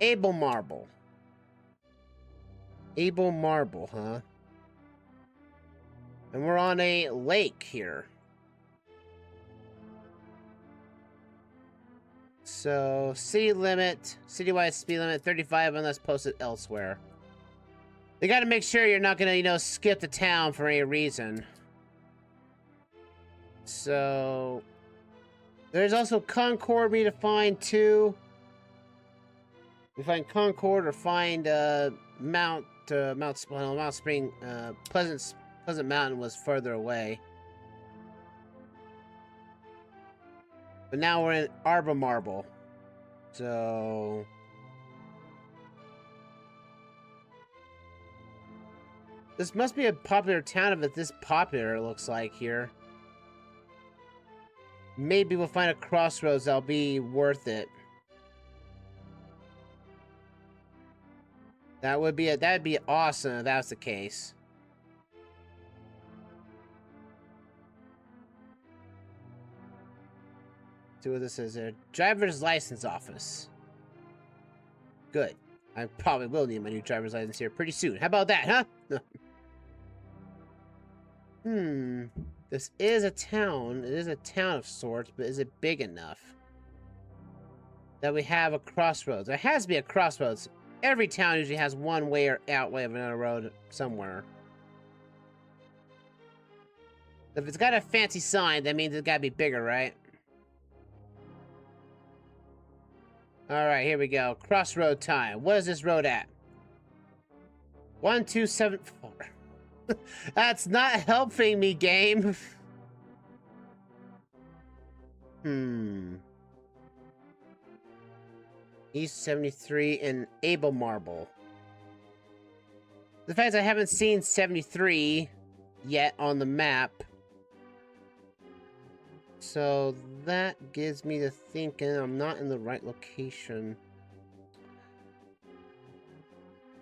Able Marble, huh? And we're on a lake here. So, citywide speed limit 35 unless posted elsewhere. They gotta make sure you're not gonna, you know, skip the town for any reason. So, there's also Concord we need to find too. We find Concord or find Mount Spring. Pleasant Mountain was further away. But now we're in Arbor Marble. So this must be a popular town if it's this popular, it looks like here. Maybe we'll find a crossroads that'll be worth it. That'd be awesome if that was the case. See what this is there. Driver's license office. Good. I probably will need my new driver's license here pretty soon. How about that, huh? This is a town. It is a town of sorts, but is it big enough that we have a crossroads? There has to be a crossroads. Every town usually has one way or outway of another road somewhere. If it's got a fancy sign, that means it's got to be bigger, right? Alright, here we go. Crossroad time. What is this road at? 1274. That's not helping me, game. East 73 and Able Marble. The fact is I haven't seen 73 yet on the map. So that gives me to thinking I'm not in the right location.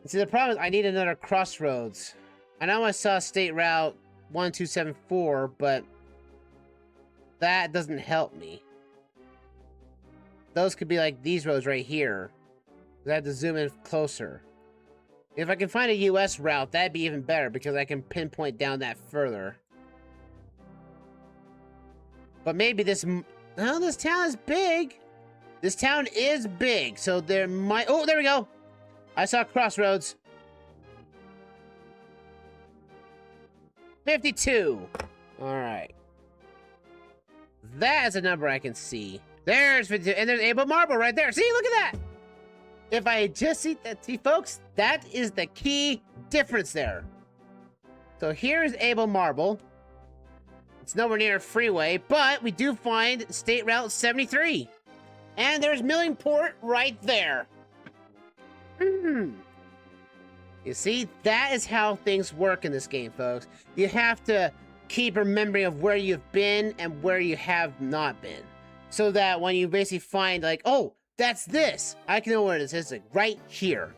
See, the problem is I need another crossroads. I know I saw State Route 1274, but that doesn't help me. Those could be like these roads right here. I have to zoom in closer. If I can find a US route, that'd be even better because I can pinpoint down that further. But maybe this... No, this town is big. This town is big, so there might... Oh, there we go. I saw crossroads. 52. All right. That is a number I can see. There's 52, and there's Able Marble right there. See, look at that. If I just see that, see, folks, that is the key difference there. So here's Able Marble. It's nowhere near a freeway, but we do find State Route 73. And there's Millingport right there. You see, that is how things work in this game, folks. You have to keep remembering of where you've been and where you have not been. So that when you basically find, like, oh, that's this. I can know where it is. It's like right here.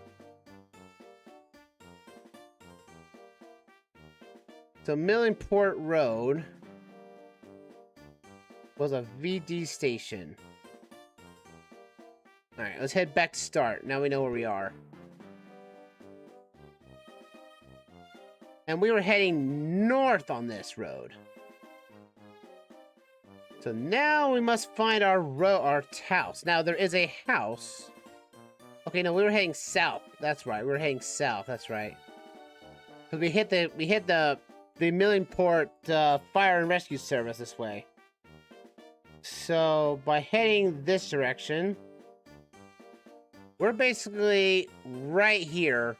So Millingport Road was a VD station. Alright, let's head back to start. Now we know where we are. And we were heading north on this road. So now we must find our house. Now there is a house. Okay, no, we were heading south. That's right. We were heading south. That's right. Because we hit the Millingport Fire and Rescue Service this way. So by heading this direction, we're basically right here.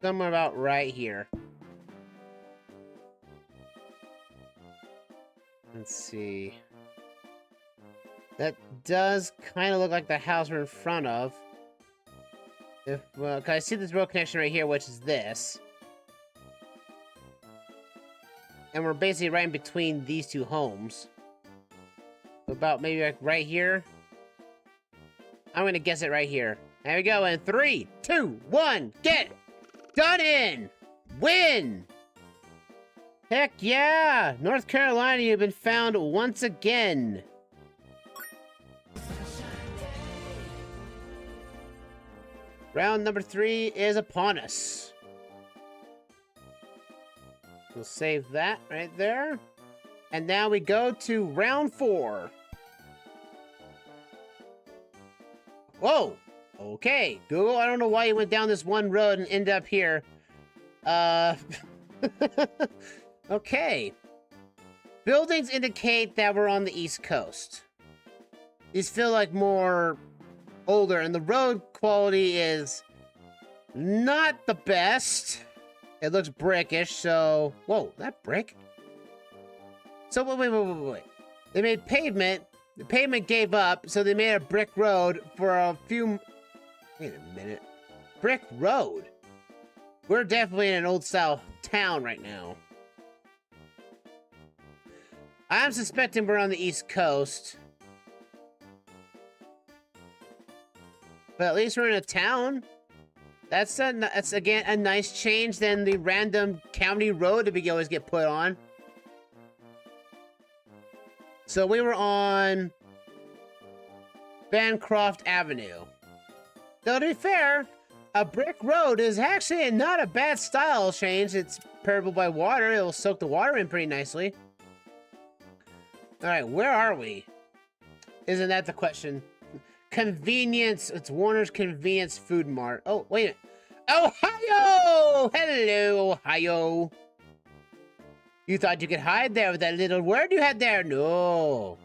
Somewhere about right here. Let's see. That does kind of look like the house we're in front of. If, well, cause I see this road connection right here, which is this. And we're basically right in between these two homes. About maybe like right here. I'm gonna guess it right here. There we go, in 3, 2, 1, get done in! Win! Heck yeah! North Carolina, you've been found once again. Round number 3 is upon us. We'll save that right there. And now we go to round 4. Whoa! Okay, Google, I don't know why you went down this one road and ended up here. Okay. Buildings indicate that we're on the East Coast. These feel like more older, and the road quality is not the best. It looks brickish, so... Whoa, that brick? So, wait. They made pavement. The pavement gave up, so they made a brick road for a few... Wait a minute. Brick road? We're definitely in an old-style town right now. I'm suspecting we're on the East Coast. But at least we're in a town. That's again a nice change than the random county road that we always get put on. So we were on Bancroft Avenue. Though to be fair, a brick road is actually not a bad style change. It's permeable by water. It will soak the water in pretty nicely. Alright, where are we? Isn't that the question? Convenience. It's Warner's Convenience Food Mart. Oh, wait a minute. Ohio! Hello, Ohio. You thought you could hide there with that little word you had there? No.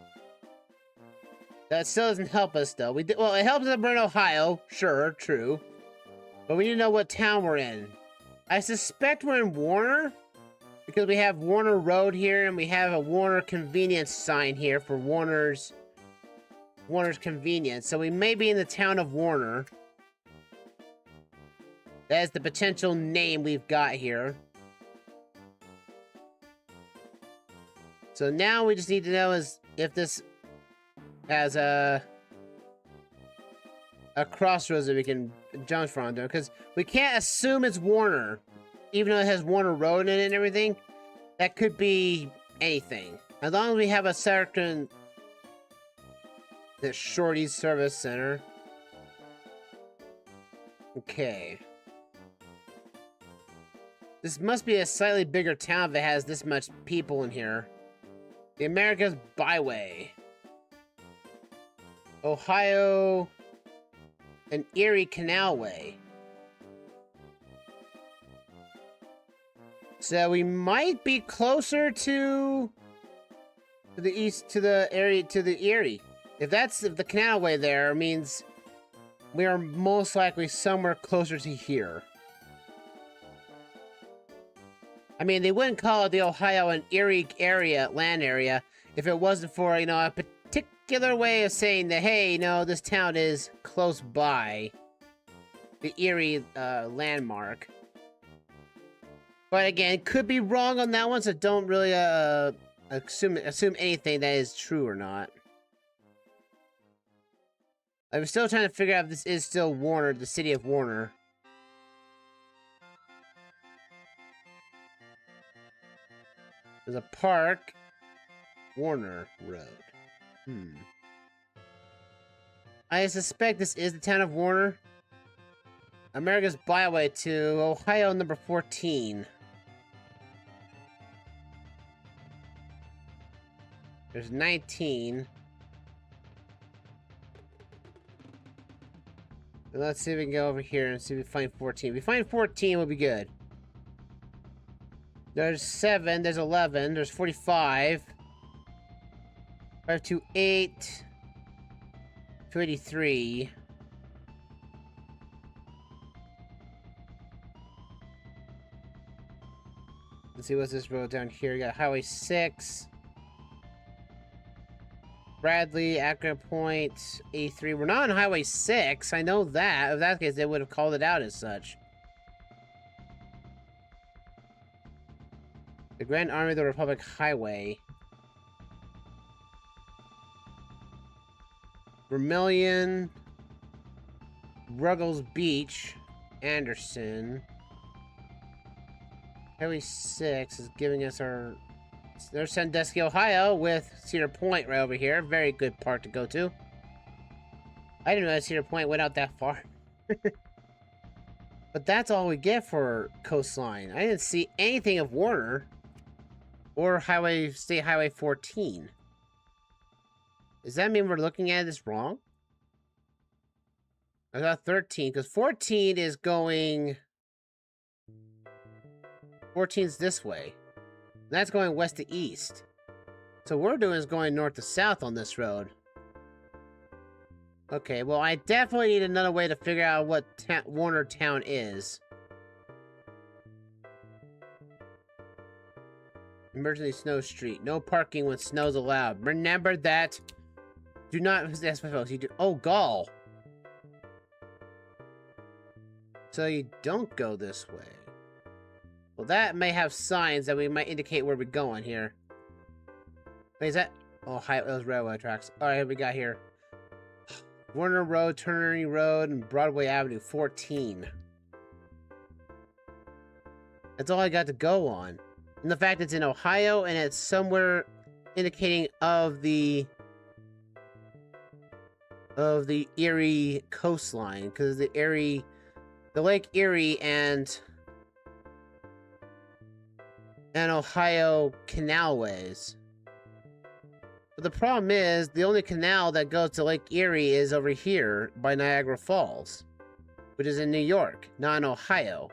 That still doesn't help us, though. Well, it helps that we're in Ohio. Sure, true. But we need to know what town we're in. I suspect we're in Warner. Because we have Warner Road here, and we have a Warner Convenience sign here for Warner's Convenience. So we may be in the town of Warner. That is the potential name we've got here. So now we just need to know is if this has a crossroads that we can jump from there. Because we can't assume it's Warner. Even though it has Warner Road in it and everything. That could be anything. As long as we have a certain... The Shorty's Service Center. Okay. This must be a slightly bigger town that has this much people in here. The America's Byway. Ohio and Erie Canalway. So we might be closer to the east, to the area, to the Erie. If the Canalway there means we are most likely somewhere closer to here. I mean, they wouldn't call it the Ohio and Erie land area, if it wasn't for, you know, a particular way of saying that, hey, you know, this town is close by the Erie landmark. But again, could be wrong on that one, so don't really assume anything that is true or not. I'm still trying to figure out if this is still Warner, the city of Warner. There's a park. Warner Road. I suspect this is the town of Warner. America's Byway to Ohio number 14. There's 19. And let's see if we can go over here and see if we find 14. If we find 14, we'll be good. There's 7, there's 11, there's 45. 528. 283. Let's see what's this road down here. We got Highway 6. Bradley, Akron Point, A3. We're not on Highway 6. I know that. If that's the case, they would have called it out as such. The Grand Army of the Republic Highway. Vermilion. Ruggles Beach. Anderson. Highway 6 is giving us our... There's Sandusky, Ohio, with Cedar Point right over here. Very good park to go to. I didn't realize Cedar Point went out that far. But that's all we get for coastline. I didn't see anything of Warner. Or State Highway 14. Does that mean we're looking at this wrong? I got 13, because 14 is going... 14's this way. That's going west to east. So what we're doing is going north to south on this road. Okay, well, I definitely need another way to figure out what Warner Town is. Emergency snow street. No parking when snow's allowed. Remember that. Do not... That's my folks. You do... Oh, Gall. So you don't go this way. Well, that may have signs that we might indicate where we're going here. Wait, is that... Oh, those railway tracks. Alright, what we got here? Warner Road, Turnery Road, and Broadway Avenue, 14. That's all I got to go on. And the fact it's in Ohio, and it's somewhere indicating of the Erie coastline, because the Lake Erie and Ohio canalways. But the problem is, the only canal that goes to Lake Erie is over here by Niagara Falls, which is in New York, not in Ohio.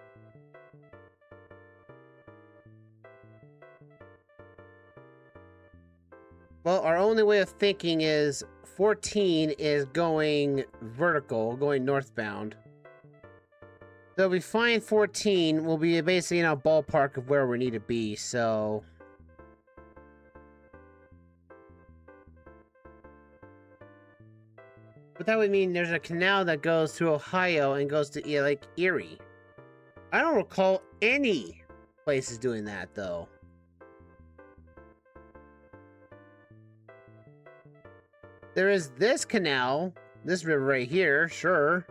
Well, our only way of thinking is 14 is going vertical, going northbound. So if we find 14, we'll be basically in a ballpark of where we need to be, so... But that would mean there's a canal that goes through Ohio and goes to Lake Erie. I don't recall any places doing that, though. There is this canal, this river right here, sure.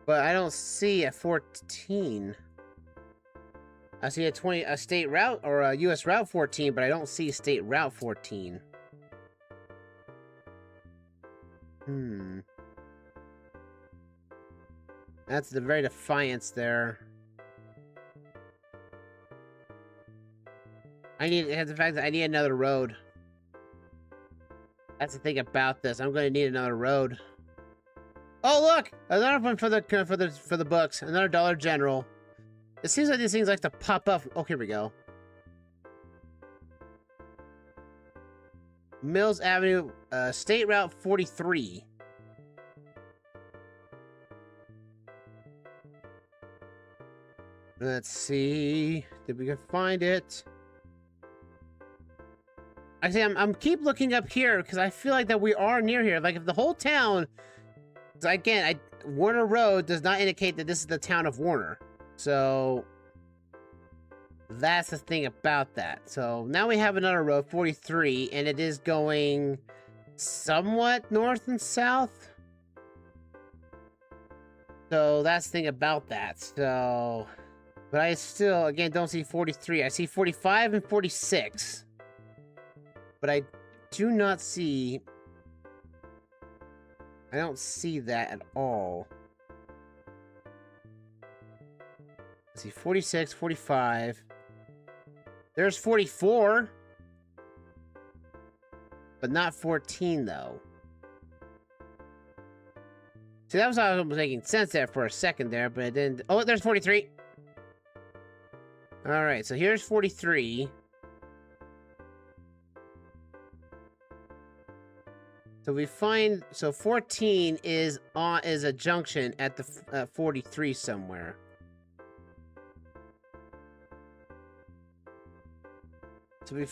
But I don't see a 14. I see a state route or a US Route 14, but I don't see State Route 14. That's the very defiance there. It has the fact that I need another road. That's the thing about this. I'm going to need another road. Oh, look! Another one for the books. Another Dollar General. It seems like these things like to pop up. Oh, here we go. Mills Avenue, State Route 43. Let's see. Did we find it? Actually, I'm keep looking up here because I feel like that we are near here. Like if the whole town, again, Warner Road does not indicate that this is the town of Warner. So that's the thing about that. So now we have another road, 43, and it is going somewhat north and south. So that's the thing about that. So, but I still, again, don't see 43. I see 45 and 46. But I do not see... I don't see that at all. Let's see, 46, 45. There's 44. But not 14, though. See, that was how I was making sense there for a second there, but it didn't... Oh, there's 43. Alright, so here's 43. So we find... So 14 is a junction at the 43 somewhere. So if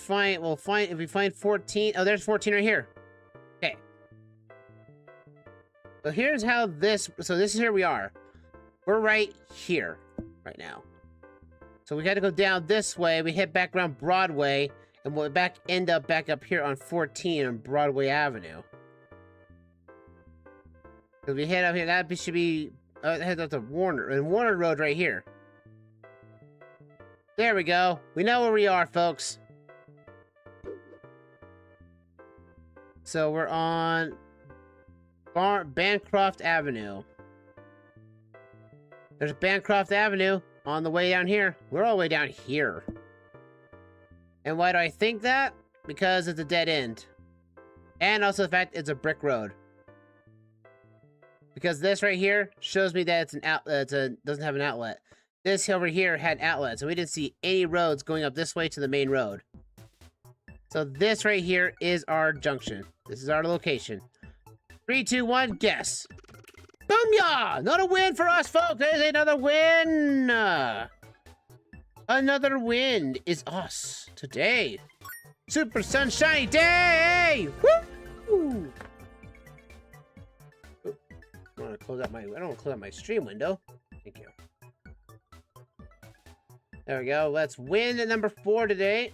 we find 14... Oh, there's 14 right here. Okay. So here's how this... So this is here we are. We're right here. Right now. So we got to go down this way. We hit back around Broadway. And we'll end up back up here on 14 on Broadway Avenue. So we head up here. That should be... head up to Warner. And Warner Road right here. There we go. We know where we are, folks. So we're on Bancroft Avenue. There's Bancroft Avenue on the way down here. We're all the way down here. And why do I think that? Because it's a dead end. And also the fact it's a brick road. Because this right here shows me that it's an outlet. Doesn't have an outlet. This over here had outlets, and we didn't see any roads going up this way to the main road. So this right here is our junction. This is our location. 3, 2, 1, guess. Boom-ya! Another win for us, folks. There's another win. Another win is us today. Super sunshiny day! Woo! I don't want to close out my stream window. Thank you. There we go. Let's win at number 4 today.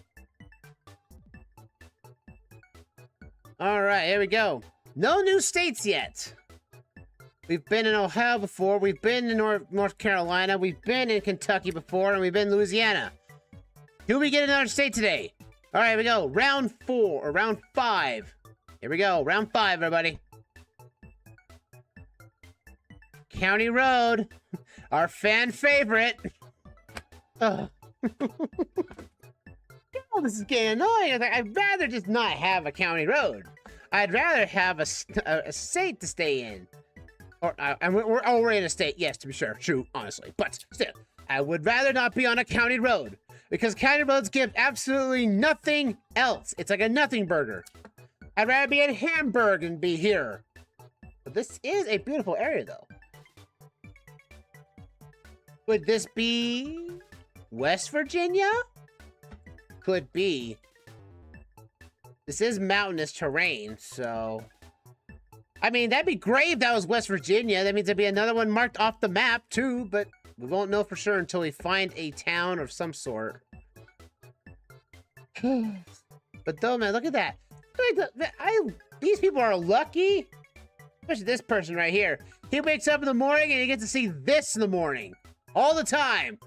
All right, here we go. No new states yet. We've been in Ohio before. We've been in North Carolina. We've been in Kentucky before, and we've been in Louisiana. Do we get another state today? All right, here we go. Round 4 or round 5. Here we go. Round 5, everybody. County Road, our fan favorite. Oh, this is getting annoying. I'd rather just not have a county road. I'd rather have a state to stay in. Or we're already in a state, yes, to be sure, true, honestly. But still, I would rather not be on a county road because county roads give absolutely nothing else. It's like a nothing burger. I'd rather be in Hamburg and be here. But this is a beautiful area, though. Would this be West Virginia? Could be. This is mountainous terrain, so... I mean, that'd be great if that was West Virginia. That means there'd be another one marked off the map, too, but we won't know for sure until we find a town of some sort. But though, man, look at that. These people are lucky. Especially this person right here. He wakes up in the morning and he gets to see this in the morning. All the time.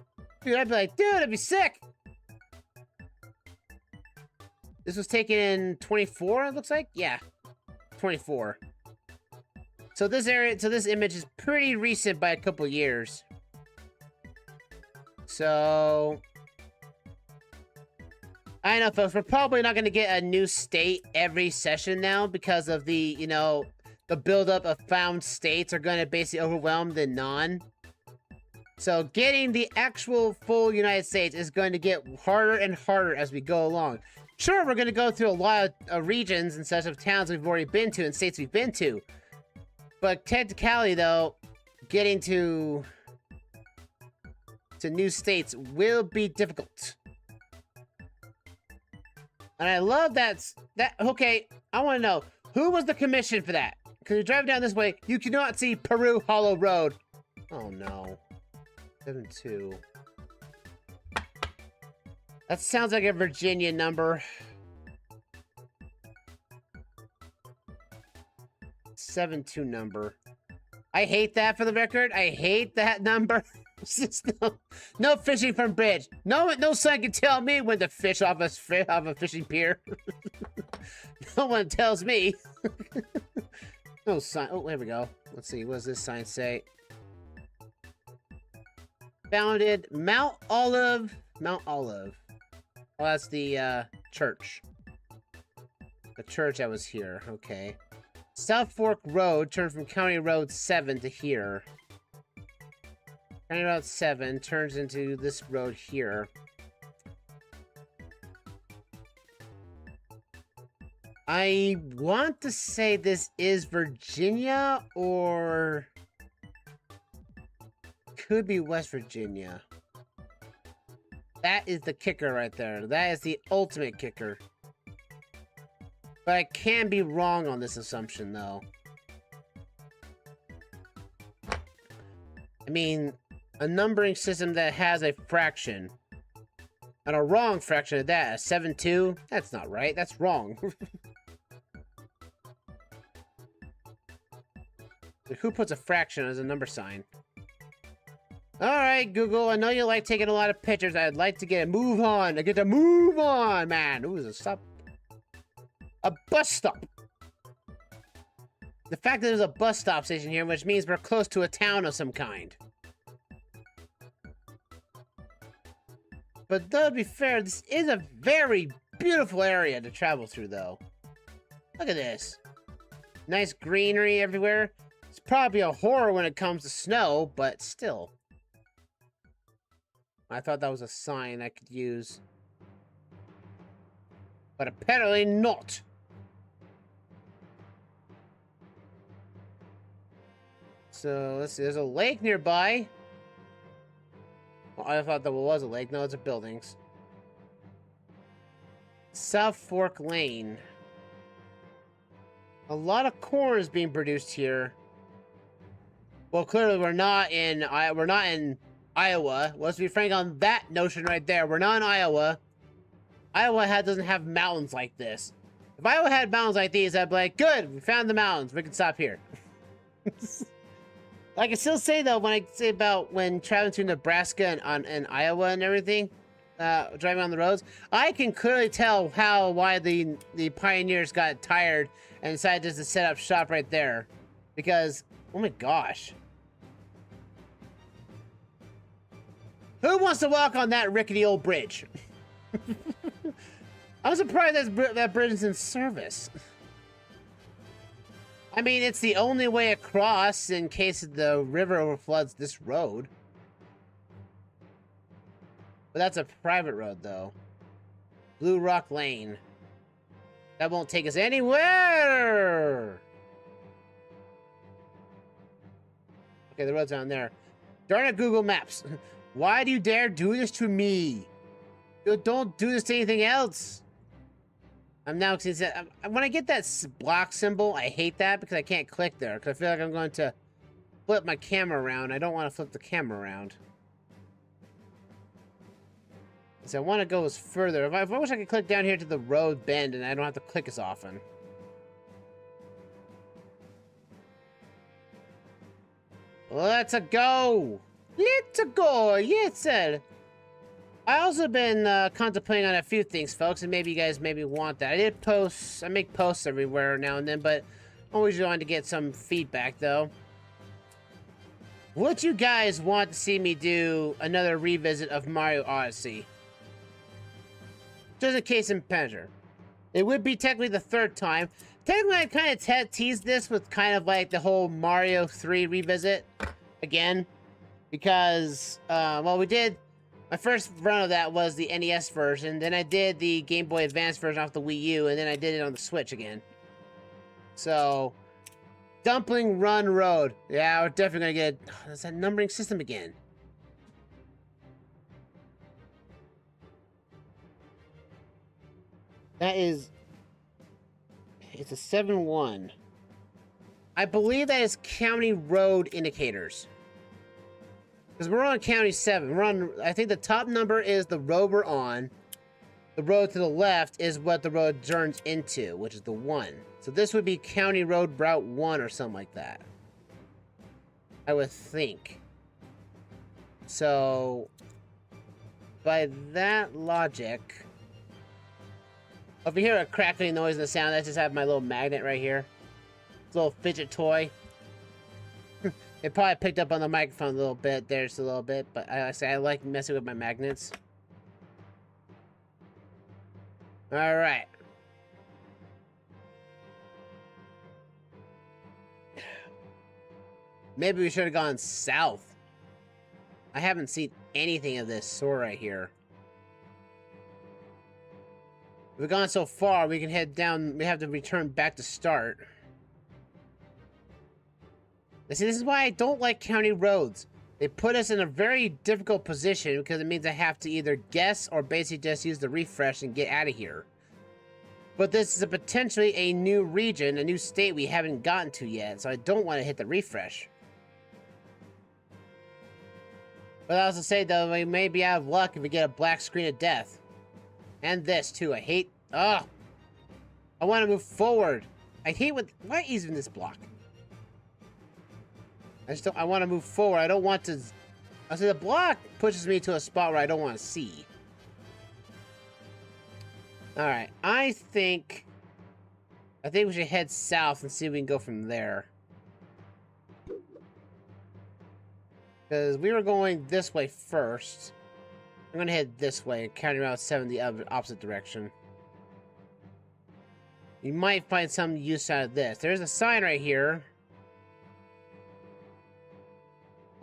Dude, I'd be like, dude, I'd be sick. This was taken in 24, it looks like? Yeah, 24. So this image is pretty recent by a couple years. So... I know, folks, we're probably not going to get a new state every session now because of the, you know, the buildup of found states are going to basically overwhelm the non. So getting the actual full United States is going to get harder and harder as we go along. Sure, we're going to go through a lot of regions and such of towns we've already been to and states we've been to. But technically, though, getting to new states will be difficult. And I love that, okay, I want to know, who was the commission for that? Because you drive down this way, you cannot see Peru Hollow Road. Oh, no. 7-2. That sounds like a Virginia number. 7-2 number. I hate that, for the record. I hate that number. It's just no fishing from bridge. No son can tell me when to fish off a fishing pier. No one tells me. No sign. Oh, there we go. Let's see. What does this sign say? Founded Mount Olive. Mount Olive. Oh, that's the church. The church that was here. Okay. South Fork Road turned from County Road 7 to here. County Road 7 turns into this road here. I want to say this is Virginia or could be West Virginia. That is the kicker right there. That is the ultimate kicker. But I can be wrong on this assumption, though. I mean, a numbering system that has a fraction. And a wrong fraction of that, a 7-2? That's not right. That's wrong. Who puts a fraction as a number sign? Alright, Google, I know you like taking a lot of pictures. I'd like to get a move on. I get to move on, man. Ooh, there's a stop. A bus stop. The fact that there's a bus stop station here, which means we're close to a town of some kind. But though, to be fair, this is a very beautiful area to travel through, though. Look at this. Nice greenery everywhere. It's probably a horror when it comes to snow, but still. I thought that was a sign I could use. But apparently not. So, let's see. There's a lake nearby. Well, I thought there was a lake. No, it's a buildings. South Fork Lane. A lot of corn is being produced here. Well, clearly we're not in Iowa. Let's be frank on that notion right there. We're not in Iowa. Iowa doesn't have mountains like this. If Iowa had mountains like these, I'd be like, good, we found the mountains. We can stop here. I can still say, though, when I say about when traveling to Nebraska and Iowa and everything, driving on the roads, I can clearly tell why the pioneers got tired and decided just to set up shop right there. Because, oh my gosh. Who wants to walk on that rickety old bridge? I'm surprised that bridge is in service. I mean, it's the only way across in case the river overfloods this road. But that's a private road, though. Blue Rock Lane. That won't take us anywhere! Okay, the road's down there. Darn it, Google Maps. Why do you dare do this to me? Don't do this to anything else. I'm now, when I get that block symbol, I hate that because I can't click there. Because I feel like I'm going to flip my camera around. I don't want to flip the camera around. So I want to go as further. If I wish I could click down here to the road bend and I don't have to click as often. Let's go. Let's go. Yes, sir. I also been contemplating on a few things, folks, and maybe you guys maybe want that. I make posts everywhere now and then, but always wanted to get some feedback, though. Would you guys want to see me do another revisit of Mario Odyssey? Just in case in measure. It would be technically the third time. Technically, I kind of teased this with kind of like the whole Mario 3 revisit again. Because, well, we did... My first run of that was the NES version, then I did the Game Boy Advance version off the Wii U, and then I did it on the Switch again. So, Dumpling Run Road. Yeah, we're definitely gonna get... Oh, that's that numbering system again. That is... It's a 7-1. I believe that is county road indicators. Because we're on County 7. We're on, I think the top number is the road we're on. The road to the left is what the road turns into, which is the 1. So this would be County Road Route 1 or something like that. I would think. So, by that logic... If you hear a crackling noise in the sound, I just have my little magnet right here. This little fidget toy. It probably picked up on the microphone a little bit. There's a little bit, but I like messing with my magnets. All right. Maybe we should have gone south. I haven't seen anything of this sort right here. If we've gone so far, we can head down. We have to return back to start. See, this is why I don't like county roads. They put us in a very difficult position because it means I have to either guess or basically just use the refresh and get out of here. But this is potentially a new region, a new state we haven't gotten to yet, so I don't want to hit the refresh. But I also say, though, we may be out of luck if we get a black screen of death. And this, too. I hate... Ugh! I want to move forward. I hate what... Why even this block? I want to move forward. I don't want to... I say the block pushes me to a spot where I don't want to see. Alright, I think we should head south and see if we can go from there. Because we were going this way first. I'm going to head this way and County Route 7 the opposite direction. You might find some use out of this. There's a sign right here.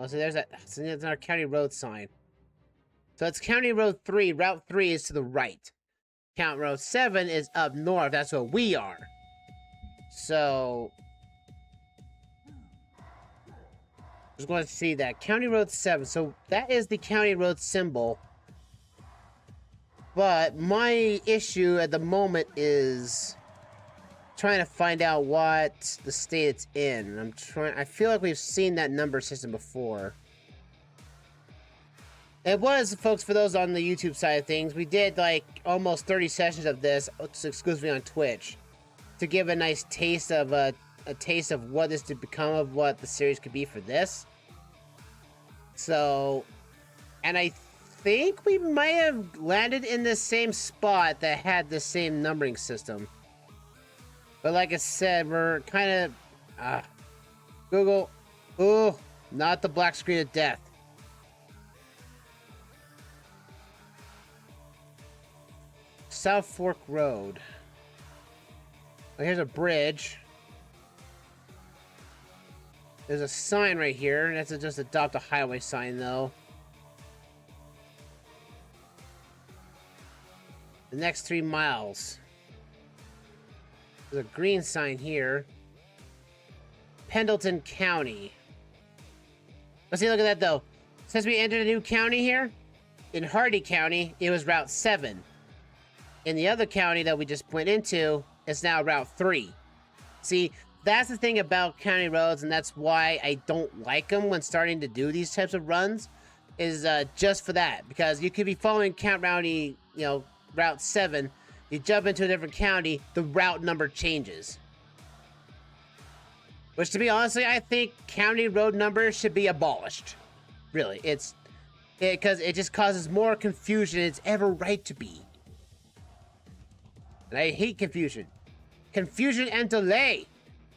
Oh, so there's that. So there's our county road sign. So it's County Road 3. Route 3 is to the right. County Road 7 is up north. That's where we are. So... Just going to see that. County Road 7. So that is the County Road symbol. But my issue at the moment is trying to find out what the state it's in. I feel like we've seen that number system before. It was, folks, for those on the YouTube side of things, we did like almost 30 sessions of this exclusively on Twitch to give a nice taste of a taste of what is to become of what the series could be for this. So, and I think we might have landed in the same spot that had the same numbering system. But like I said, we're kind of Google. Ooh, not the black screen of death. South Fork Road. Oh, here's a bridge. There's a sign right here, and that's just adopt a highway sign, though. The next 3 miles. There's a green sign here. Pendleton County. Let's see, look at that, though. Since we entered a new county here, in Hardy County, it was Route 7. In the other county that we just went into, it's now Route 3. See, that's the thing about county roads, and that's why I don't like them when starting to do these types of runs, is just for that. Because you could be following Route 7, you jump into a different county, the route number changes. Which, to be honestly, I think county road numbers should be abolished. Really, because it just causes more confusion than it's ever right to be. And I hate confusion. Confusion and delay.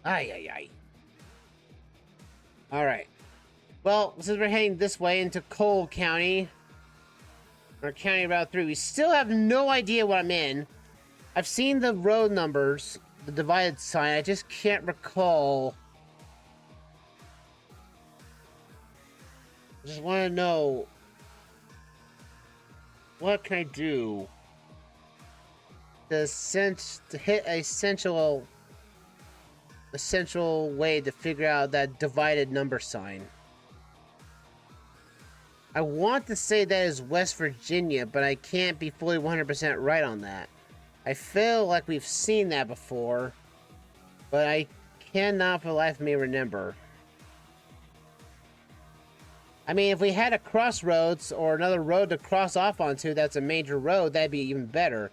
Ay. Alright. Well, since we're heading this way into Cole County, or County Route 3, we still have no idea what I'm in. I've seen the road numbers, the divided sign, I just can't recall. I just want to know, what can I do to hit a central way to figure out that divided number sign. I want to say that is West Virginia, but I can't be fully 100% right on that. I feel like we've seen that before, but I cannot for the life of me remember. I mean, if we had a crossroads or another road to cross off onto that's a major road, that'd be even better.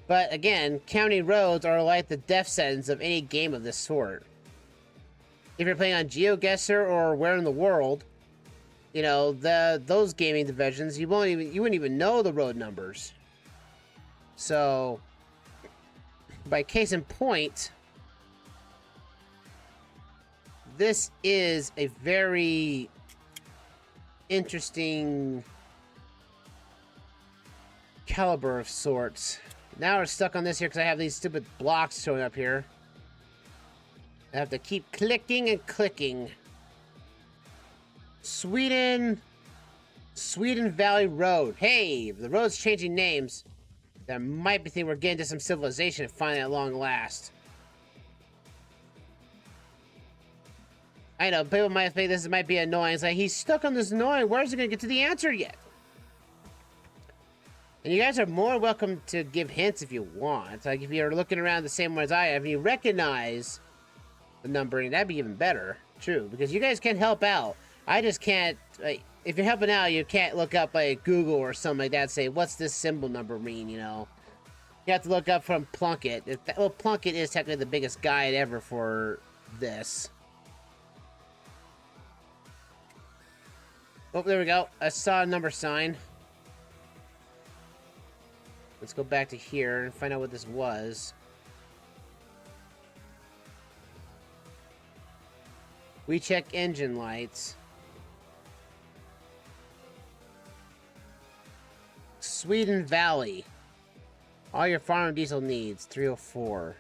But again, county roads are like the death sentence of any game of this sort. If you're playing on GeoGuessr or Where in the World, you know, those gaming divisions, you wouldn't even know the road numbers. So, by case in point, this is a very interesting caliber of sorts. Now we're stuck on this here because I have these stupid blocks showing up here. I have to keep clicking and clicking. Sweden Valley Road. Hey, the road's changing names. That might be thinking we're getting to some civilization finally at long last. I know, people might think this might be annoying. It's like, he's stuck on this annoying. Where's he going to get to the answer yet? And you guys are more welcome to give hints if you want. Like, if you're looking around the same way as I am, if you recognize the numbering, that'd be even better. True, because you guys can help out. I just can't, like, if you're helping out, you can't look up, like, Google or something like that and say, what's this symbol number mean, you know? You have to look up from Plunkett. Well, Plunkett is technically the biggest guide ever for this. Oh, there we go. I saw a number sign. Let's go back to here and find out what this was. We check engine lights. Sweden Valley. All your farm diesel needs. 304.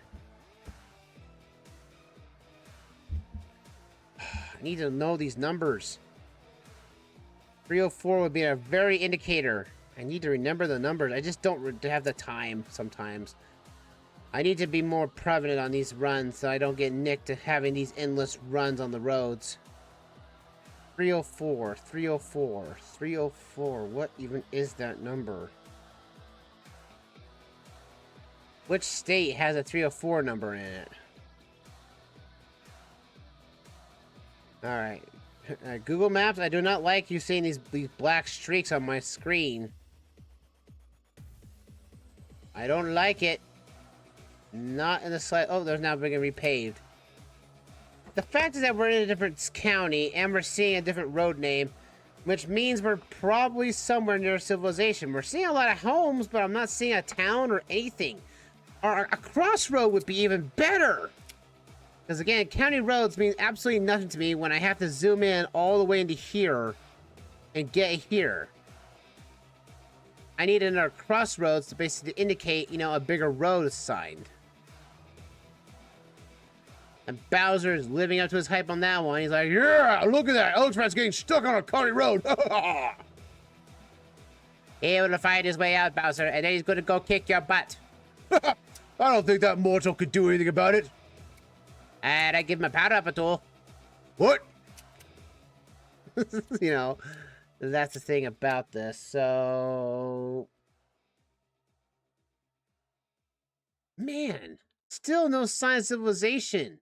I need to know these numbers. 304 would be a very indicator. I need to remember the numbers. I just don't have the time sometimes. I need to be more prevalent on these runs so I don't get nicked to having these endless runs on the roads. 304, 304, 304. What even is that number? Which state has a 304 number in it? Alright. Google Maps, I do not like you seeing these black streaks on my screen. I don't like it. Not in the slight. Oh, there's now being repaved. The fact is that we're in a different county and we're seeing a different road name, which means we're probably somewhere near civilization. We're seeing a lot of homes, but I'm not seeing a town or anything. Or a crossroad would be even better. Because again, county roads mean absolutely nothing to me when I have to zoom in all the way into here and get here. I need another crossroads to basically indicate, you know, a bigger road is signed. And Bowser is living up to his hype on that one. He's like, yeah, look at that. Alexman's getting stuck on a county road. Able to find his way out, Bowser, and then he's going to go kick your butt. I don't think that mortal could do anything about it. And I give him a power-up tool. What? You know, that's the thing about this. So... Man, still no sign of civilization.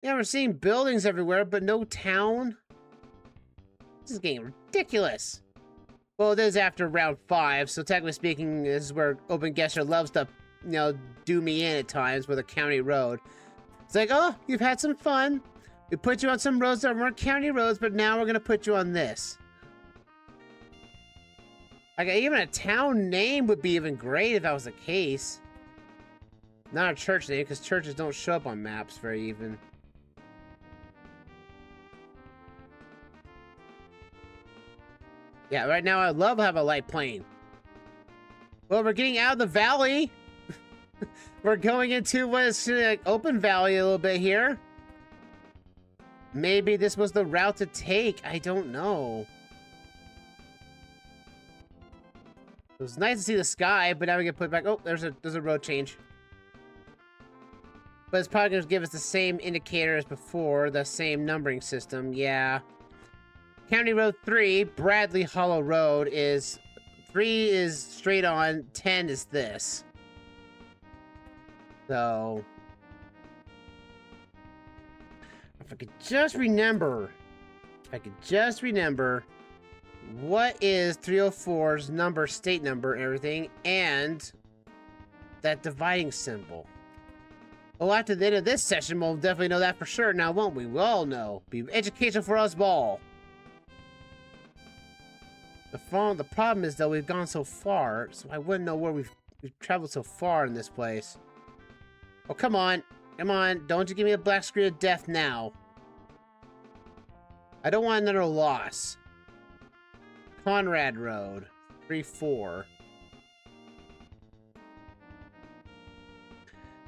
Yeah, we're seeing buildings everywhere, but no town. This is getting ridiculous. Well, it is after round 5, so technically speaking, this is where OpenGuessr loves to, you know, do me in at times with a county road. It's like, oh, you've had some fun. We put you on some roads that weren't county roads, but now we're going to put you on this. Like, even a town name would be even great if that was the case. Not a church name, because churches don't show up on maps very even. Yeah, right now I'd love to have a light plane. Well, we're getting out of the valley. We're going into what is like open valley a little bit here. Maybe this was the route to take. I don't know. It was nice to see the sky, but now we get put back. Oh, there's a road change. But it's probably going to give us the same indicator as before, the same numbering system. Yeah. County Road 3, Bradley Hollow Road is... 3 is straight on, 10 is this. So... If I could just remember... what is 304's number, state number, and everything, and... that dividing symbol. Well, after the end of this session, we'll definitely know that for sure now, won't we? We'll all know. Be education for us all. The problem is, though, we've gone so far, so I wouldn't know where we've traveled so far in this place. Oh, come on. Come on. Don't you give me a black screen of death now. I don't want another loss. Conrad Road. 3-4.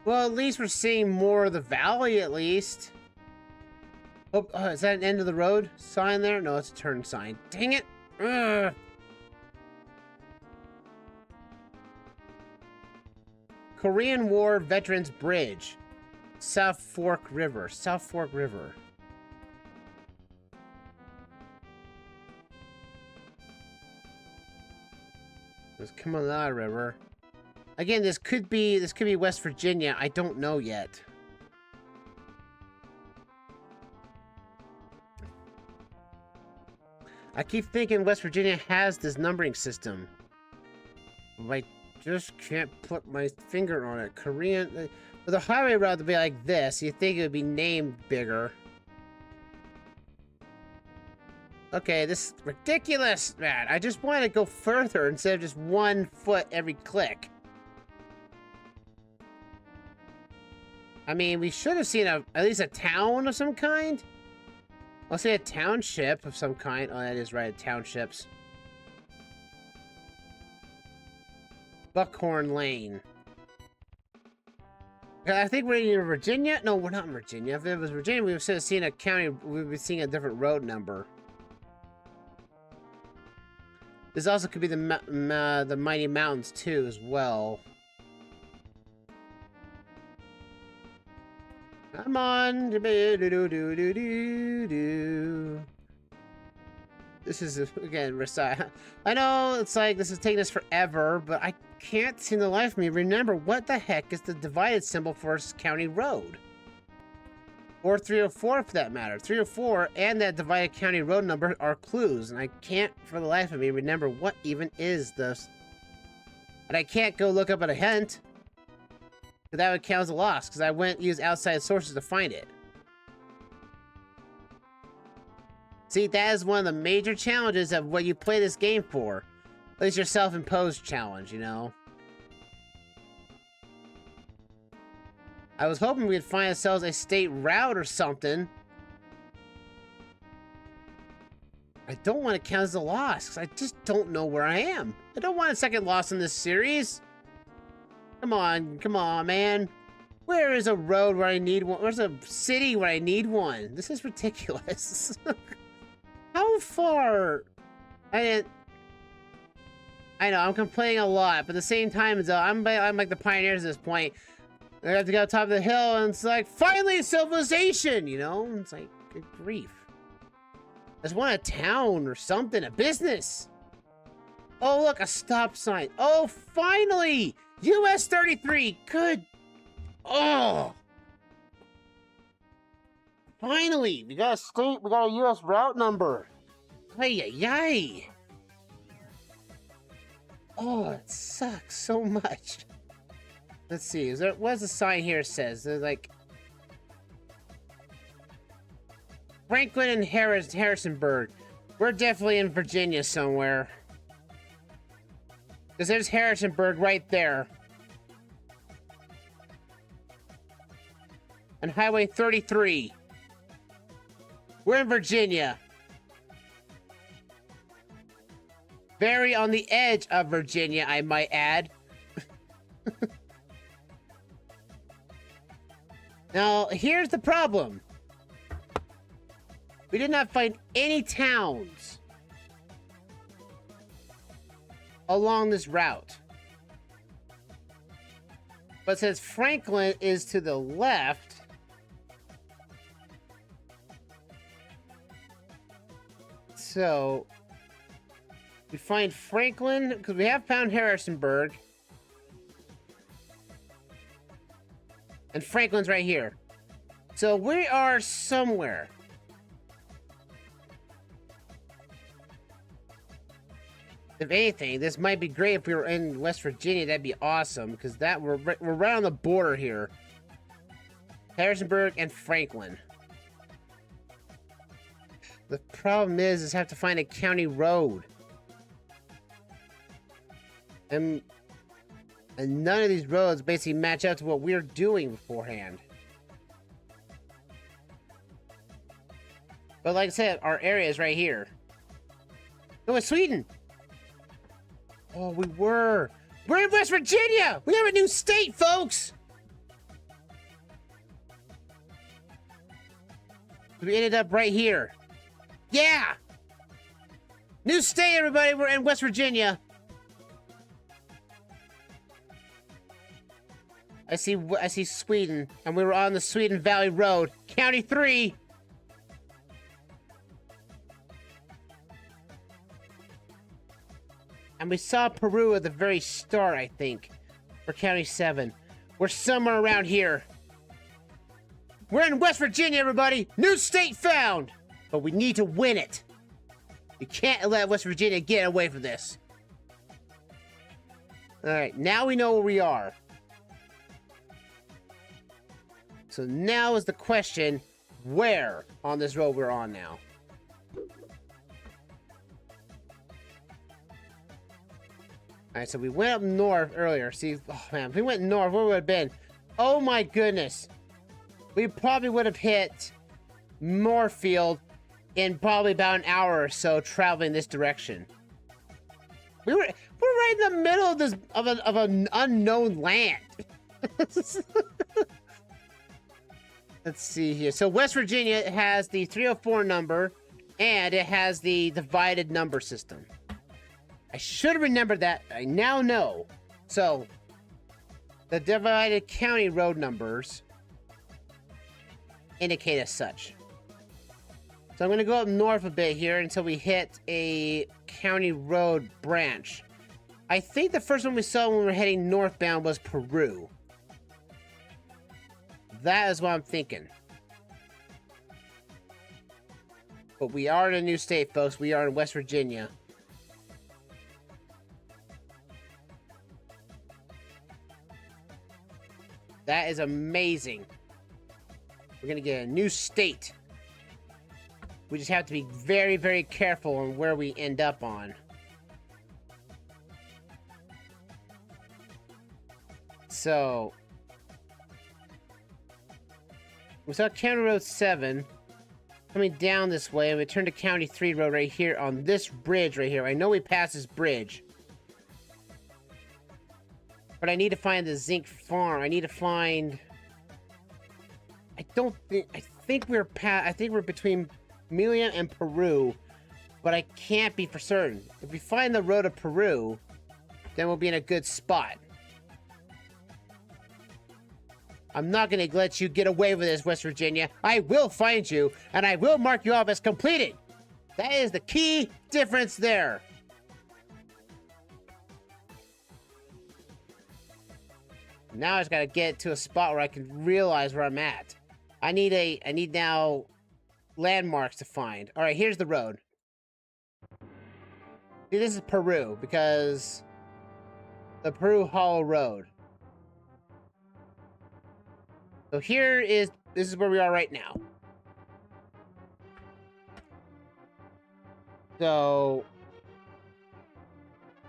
Well, at least we're seeing more of the valley, at least. Oh, is that an end of the road sign there? No, it's a turn sign. Dang it! Ugh. Korean War Veterans Bridge. South Fork River. South Fork River. There's Kamalai River. Again, this could be West Virginia. I don't know yet. I keep thinking West Virginia has this numbering system. I just can't put my finger on it. Korean... With a highway route to be like this, you'd think it would be named bigger. Okay, this is ridiculous, man. I just want to go further instead of just 1 foot every click. I mean, we should have seen at least a town of some kind. I'll say a township of some kind. Oh, that is right, townships. Buckhorn Lane. I think we're in Virginia. No, we're not in Virginia. If it was Virginia, we would have seen a county. We would be seeing a different road number. This also could be the Mighty Mountains too, as well. Come on. This is, again, recite. I know it's like this is taking us forever, but I can't seem to life of me remember what the heck is the divided symbol for county road. Or 304 for that matter. 304 and that divided county road number are clues, and I can't for the life of me remember what even is this. And I can't go look up at a hint. Because that would count as a loss, because I went use outside sources to find it. See, that is one of the major challenges of what you play this game for. At least your self-imposed challenge, you know? I was hoping we'd find ourselves a state route or something. I don't want to count as a loss, because I just don't know where I am. I don't want a second loss in this series. Come on, man. Where is a road where I need one? Where's a city where I need one? This is ridiculous. How far? I know, I'm complaining a lot, but at the same time, though, I'm like the pioneers at this point. I have to go to the top of the hill, and it's like, finally, civilization, you know? It's like, good grief. I just want a town or something, a business. Oh, look, a stop sign. Oh, finally! US 33, good. Oh! Finally, we got a state, we got a US route number. Ay. Oh, it sucks so much. Let's see, what does the sign here says? They're like Franklin and Harrisonburg. We're definitely in Virginia somewhere. Because there's Harrisonburg right there. And Highway 33. We're in Virginia. Very on the edge of Virginia, I might add. Now, here's the problem. We did not find any towns along this route. But since Franklin is to the left, so we find Franklin, because we have found Harrisonburg. And Franklin's right here. So we are somewhere. If anything, this might be great if we were in West Virginia. That'd be awesome, because we're right on the border here. Harrisonburg and Franklin. The problem is I have to find a county road. And none of these roads basically match up to what we're doing beforehand. But like I said, our area is right here. Oh, it's Sweden! Oh, we're in West Virginia! We have a new state, folks! We ended up right here. Yeah! New state, everybody! We're in West Virginia. I see Sweden, and we were on the Sweden Valley Road, County 3. And we saw Peru at the very start, I think, for County 7. We're somewhere around here. We're in West Virginia, everybody! New state found! But we need to win it. We can't let West Virginia get away from this. Alright, now we know where we are. So now is the question, where on this road we're on now? Alright, so we went up north earlier. See, oh man, if we went north, where would it have been? Oh my goodness. We probably would have hit Moorfield in probably about an hour or so traveling this direction. We're right in the middle of this of an unknown land. Let's see here. So West Virginia has the 304 number, and it has the divided number system. I should have remembered that. I now know. So, the divided county road numbers indicate as such. So I'm going to go up north a bit here until we hit a county road branch. I think the first one we saw when we were heading northbound was Peru. That is what I'm thinking. But we are in a new state, folks. We are in West Virginia. That is amazing. We're going to get a new state. We just have to be very, very careful on where we end up on. So, we saw County Road 7 coming down this way, and we turned to County 3 Road right here on this bridge right here. I know we passed this bridge. But I need to find the zinc farm. I need to find... I think we're between Millingport and Peru, but I can't be for certain. If we find the road to Peru, then we'll be in a good spot. I'm not going to let you get away with this, West Virginia. I will find you, and I will mark you off as completed. That is the key difference there. Now I just gotta get to a spot where I can realize where I'm at. I need now landmarks to find. Alright, here's the road. See, this is Peru, because the Peru Hollow Road. So this is where we are right now. So,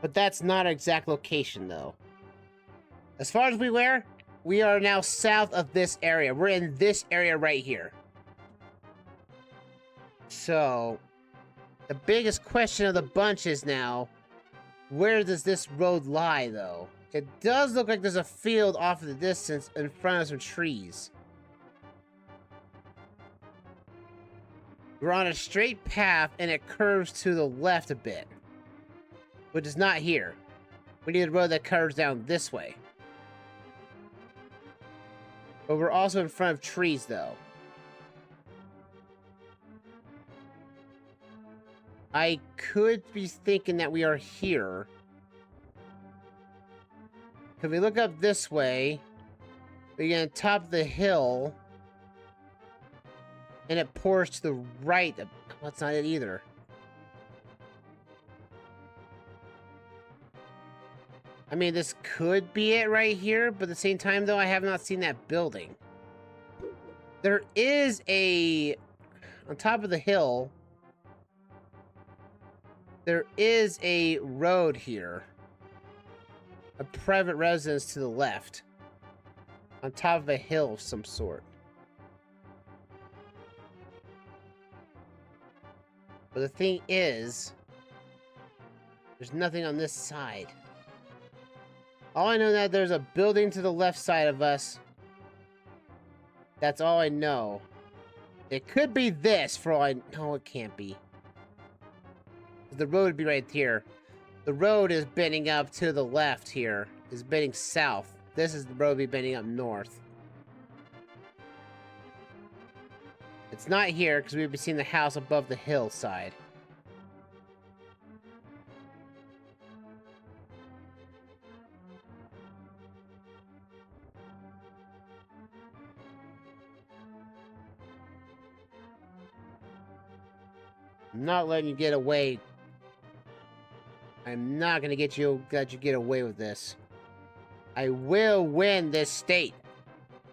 but that's not an exact location though. As far as we are now south of this area. We're in this area right here. So, the biggest question of the bunch is now, where does this road lie, though? It does look like there's a field off in the distance in front of some trees. We're on a straight path, and it curves to the left a bit. Which is not here. We need a road that curves down this way. But we're also in front of trees, though. I could be thinking that we are here. If we look up this way, we get on top of the hill, and it pours to the right. That's not it either. I mean, this could be it right here, but at the same time, though, I have not seen that building. There is on top of the hill, there is a road here. A private residence to the left. On top of a hill of some sort. But the thing is, there's nothing on this side. All I know is that there's a building to the left side of us. That's all I know. It could be this for all I... No, it can't be. The road would be right here. The road is bending up to the left here. Is bending south. This is the road be bending up north. It's not here because we've been seeing the house above the hillside. I'm not letting you get away. I'm not gonna let you get away with this. I will win this state.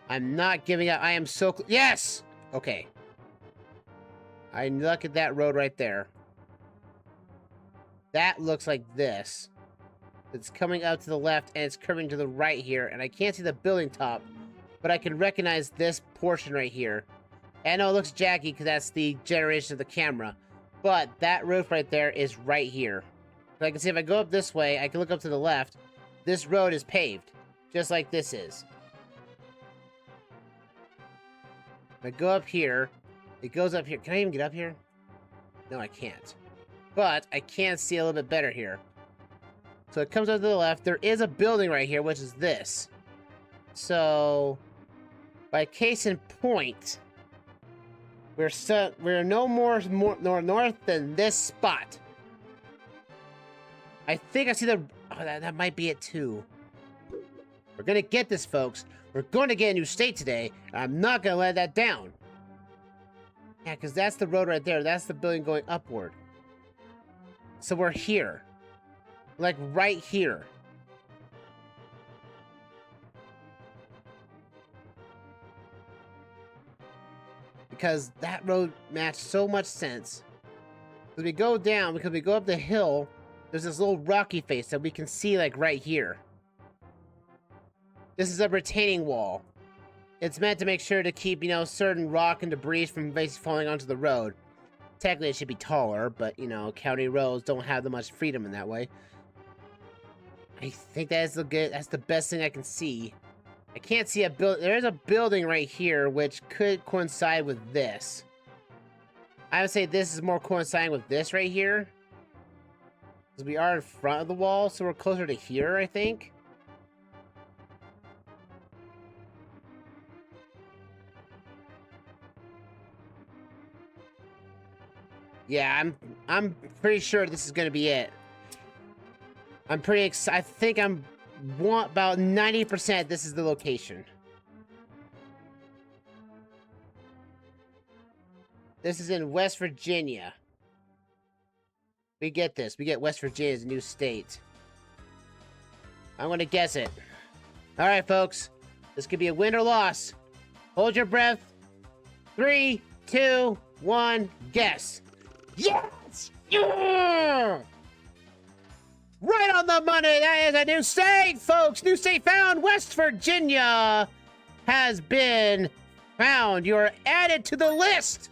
I'm not giving up. I am so yes! Okay. I look at that road right there. That looks like this. It's coming out to the left and it's curving to the right here. And I can't see the building top. But I can recognize this portion right here. And I know it looks jaggy because that's the generation of the camera. But that roof right there is right here. So I can see if I go up this way, I can look up to the left. This road is paved. Just like this is. If I go up here, it goes up here. Can I even get up here? No, I can't. But I can see a little bit better here. So it comes up to the left. There is a building right here, which is this. So, by case in point, We're no more north than this spot. I think I see the... Oh, that might be it too. We're gonna get this, folks. We're going to get a new state today. I'm not gonna let that down. Yeah, because that's the road right there. That's the building going upward. So we're here. Like, right here. Because that road makes so much sense. As we go down, because we go up the hill, there's this little rocky face that we can see, like, right here. This is a retaining wall. It's meant to make sure to keep, you know, certain rock and debris from basically falling onto the road. Technically, it should be taller, but, you know, county roads don't have that much freedom in that way. I think that's the best thing I can see. I can't see a building. There's a building right here, which could coincide with this. I would say this is more coinciding with this right here. Because we are in front of the wall, so we're closer to here, I think. Yeah, I'm pretty sure this is gonna be it. I'm pretty excited. I think I'm about 90% this is the location. This is in West Virginia. We get this. We get West Virginia as a new state. I'm gonna guess it. All right, folks. This could be a win or loss. Hold your breath. 3, 2, 1, guess. Yes! Yeah! Right on the money! That is a new state, folks! New state found! West Virginia has been found. You're added to the list!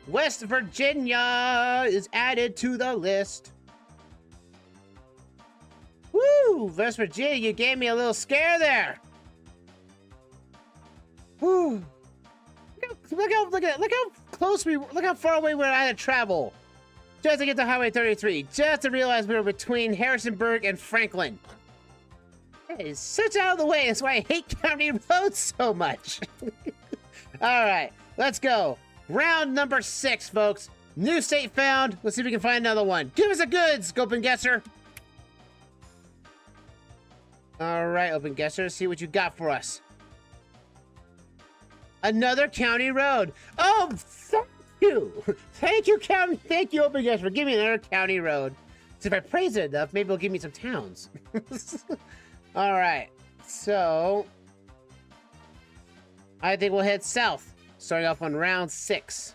West Virginia is added to the list. Woo! West Virginia, you gave me a little scare there. Woo! Look how close look how far away we had to travel just to get to Highway 33, just to realize we were between Harrisonburg and Franklin. It is such out of the way. That's why I hate county roads so much. All right, let's go. Round number 6, folks. New state found. Let's see if we can find another one. Give us a goods, OpenGuessr. All right, OpenGuessr, see what you got for us. Another county road. Oh, thank you. Thank you, county. Thank you, OpenGuessr, for giving me another county road. So if I praise it enough, maybe it'll give me some towns. All right. So I think we'll head south, starting off on round 6.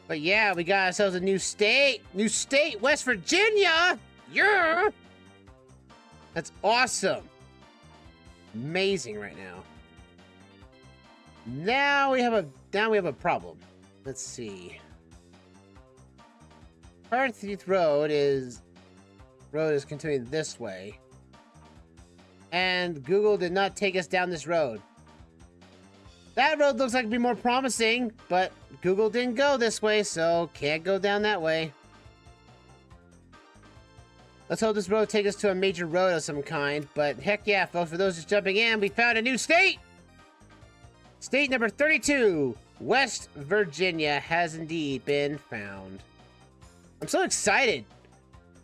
But yeah, we got ourselves a new state. New state, West Virginia. Yeah. That's awesome. Amazing right now. Now we have a problem. Let's see. Heath Road is continuing this way. And Google did not take us down this road. That road looks like it'd be more promising, but Google didn't go this way, so can't go down that way. Let's hope this road takes us to a major road of some kind, but heck yeah, folks, for those just jumping in, we found a new state! State number 32, West Virginia, has indeed been found. I'm so excited.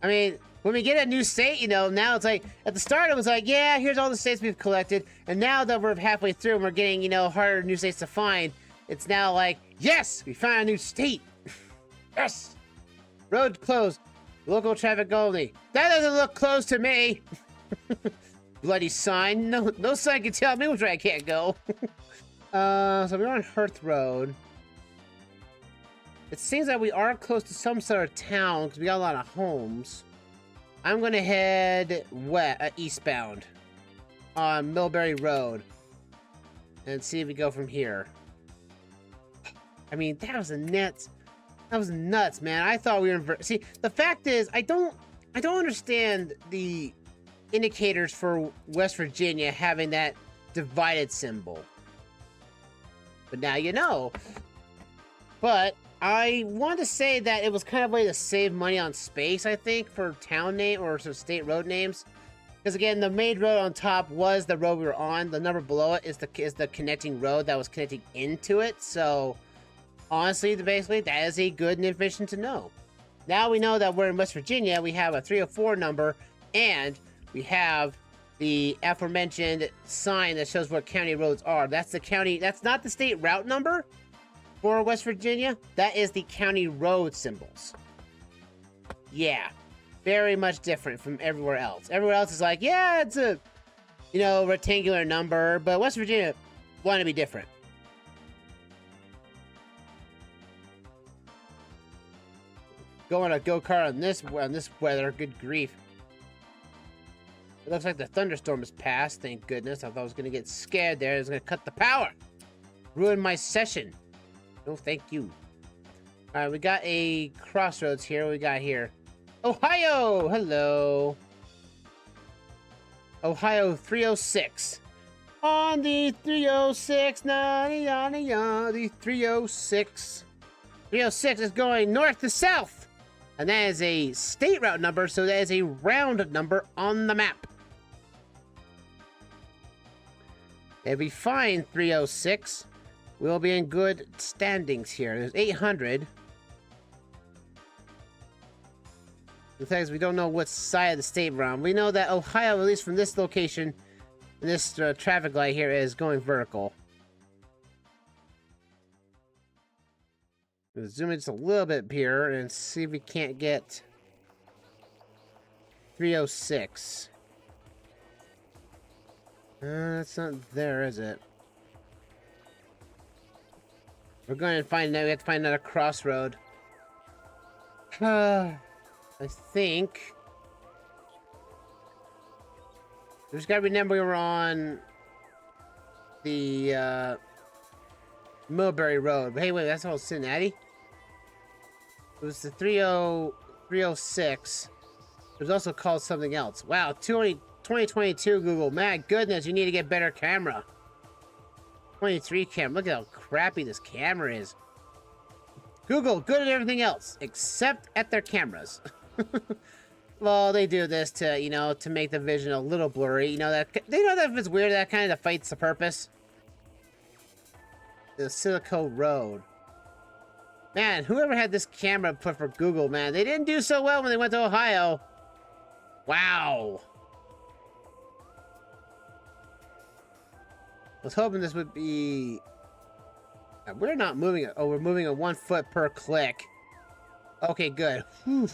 I mean, when we get a new state, you know, now it's like, at the start it was like, yeah, here's all the states we've collected, and now that we're halfway through and we're getting, you know, harder new states to find, it's now like, yes, we found a new state. Yes! Road closed. Local traffic only. That doesn't look closed to me. Bloody sign. No sign can tell me which way I can't go. So we're on Heath Road. It seems that we are close to some sort of town because we got a lot of homes. I'm gonna head eastbound on Millbury Road and see if we go from here. I mean, that was nuts, man. I thought we were in... See, the fact is, I don't understand the indicators for West Virginia having that divided symbol. But now you know. But I want to say that it was kind of a way to save money on space, I think, for town name or some state road names. Because again, the main road on top was the road we were on. The number below it is the connecting road that was connecting into it. So honestly, basically, that is a good information to know. Now we know that we're in West Virginia. We have a 304 number, and we have the aforementioned sign that shows what county roads are. That's the county. That's not the state route number for West Virginia. That is the county road symbols. Yeah, very much different from everywhere else. Everywhere else is like, yeah, it's a, you know, rectangular number, but West Virginia wanted to be different. Going a go-kart on this weather, good grief. It looks like the thunderstorm has passed, thank goodness. I thought I was gonna get scared there. It was gonna cut the power. Ruin my session. No, thank you. Alright, we got a crossroads here. What we got here? Ohio! Hello. Ohio 306. On the 306, the 306. 306 is going north to south. And that is a state route number, so that is a round number on the map. If we find 306, we'll be in good standings here. There's 800. The thing is, we don't know what side of the state we're on. We know that Ohio, at least from this location, this traffic light here, is going vertical. We'll zoom in just a little bit here and see if we can't get 306. That's not there, is it? We're going to find that. We have to find another crossroad. I think. We just gotta remember we were on the Millbury Road. Hey, wait, that's all Cincinnati? It was the 306. It was also called something else. Wow, 2022 Google. My goodness, you need to get better camera. 23 camera. Look at how crappy this camera is. Google, good at everything else, except at their cameras. Well, they do this to, you know, to make the vision a little blurry. You know, that they know that if it's weird, that kind of defeats the purpose. The Silico Road. Man, whoever had this camera put for Google, man, they didn't do so well when they went to Ohio. Wow. I was hoping this would be... We're not moving it. Oh, we're moving it 1 foot per click. Okay, good. Whew.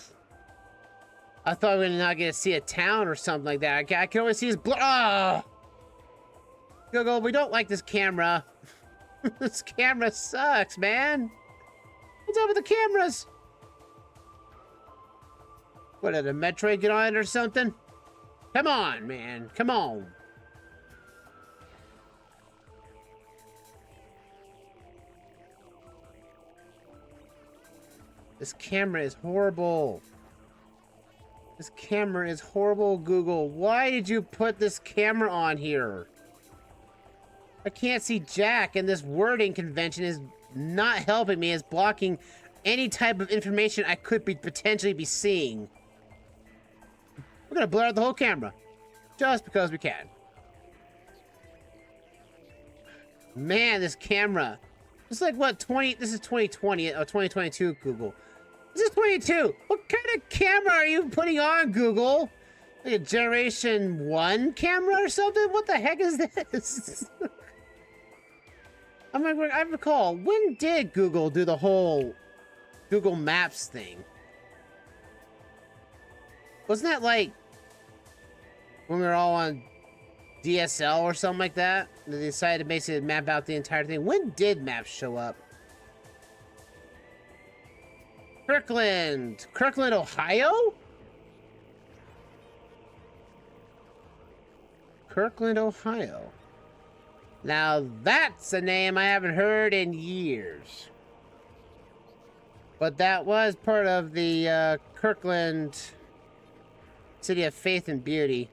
I thought we were not going to see a town or something like that. I can only see his blood. Oh! Google, we don't like this camera. This camera sucks, man. What's up with the cameras? What, did a Metroid get on it or something? Come on, man. Come on. This camera is horrible. This camera is horrible, Google. Why did you put this camera on here? I can't see jack, and this wording convention is not helping me. It's blocking any type of information I could potentially be seeing. We're gonna blur out the whole camera. Just because we can. Man, this camera. It's like, what, this is 2020, or 2022, Google. This is 22. What kind of camera are you putting on, Google? Like a Generation 1 camera or something? What the heck is this? I'm like, I recall, when did Google do the whole Google Maps thing? Wasn't that like when we were all on DSL or something like that? They decided to basically map out the entire thing. When did maps show up? Kirtland, Ohio? Kirtland, Ohio. Now that's a name I haven't heard in years. But that was part of the Kirtland City of Faith and Beauty.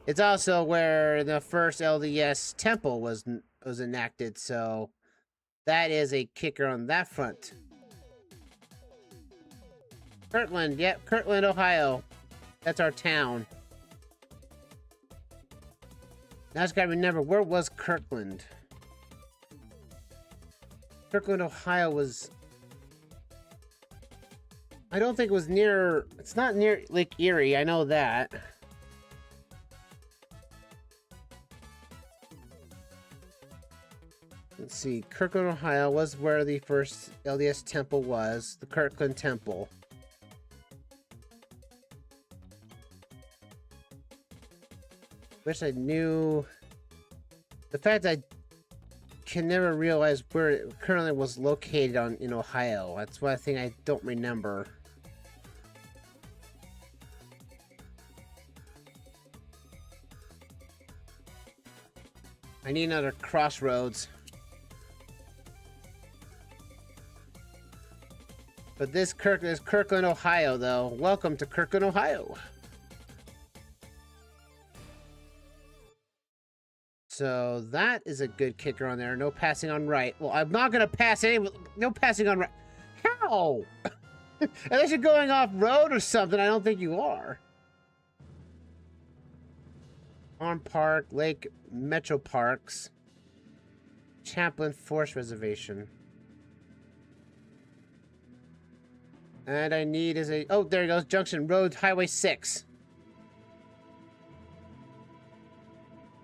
It's also where the first LDS temple was enacted, so that is a kicker on that front. Kirtland, yep, Kirtland, Ohio. That's our town. Now I just gotta remember, where was Kirtland? Kirtland, Ohio was... I don't think it was near... It's not near Lake Erie, I know that. Let's see, Kirtland, Ohio was where the first LDS temple was, the Kirtland Temple. Wish I knew... The fact I can never realize where it currently was located in Ohio. That's one thing I don't remember. I need another crossroads. But this is Kirtland, Ohio, though. Welcome to Kirtland, Ohio. So that is a good kicker on there. No passing on right. Well, I'm not going to pass any... No passing on right. How? Unless you're going off road or something, I don't think you are. Farm Park, Lake Metro Parks. Champlain Forest Reservation. And I need is a... Oh, there it goes. Junction Road, Highway 6.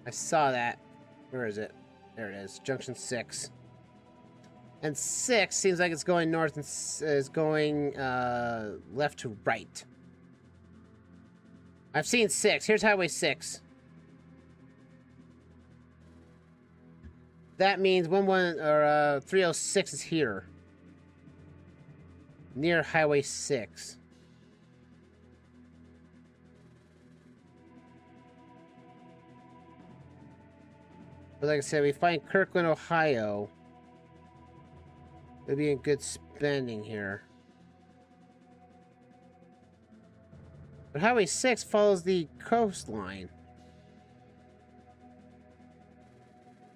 I saw that. Where is it? There it is. Junction 6. And 6 seems like it's going north and is going left to right. I've seen 6. Here's Highway 6. That means 306 is here. Near Highway 6. But like I said, we find Kirtland, Ohio. It'll be in good spending here. But Highway 6 follows the coastline.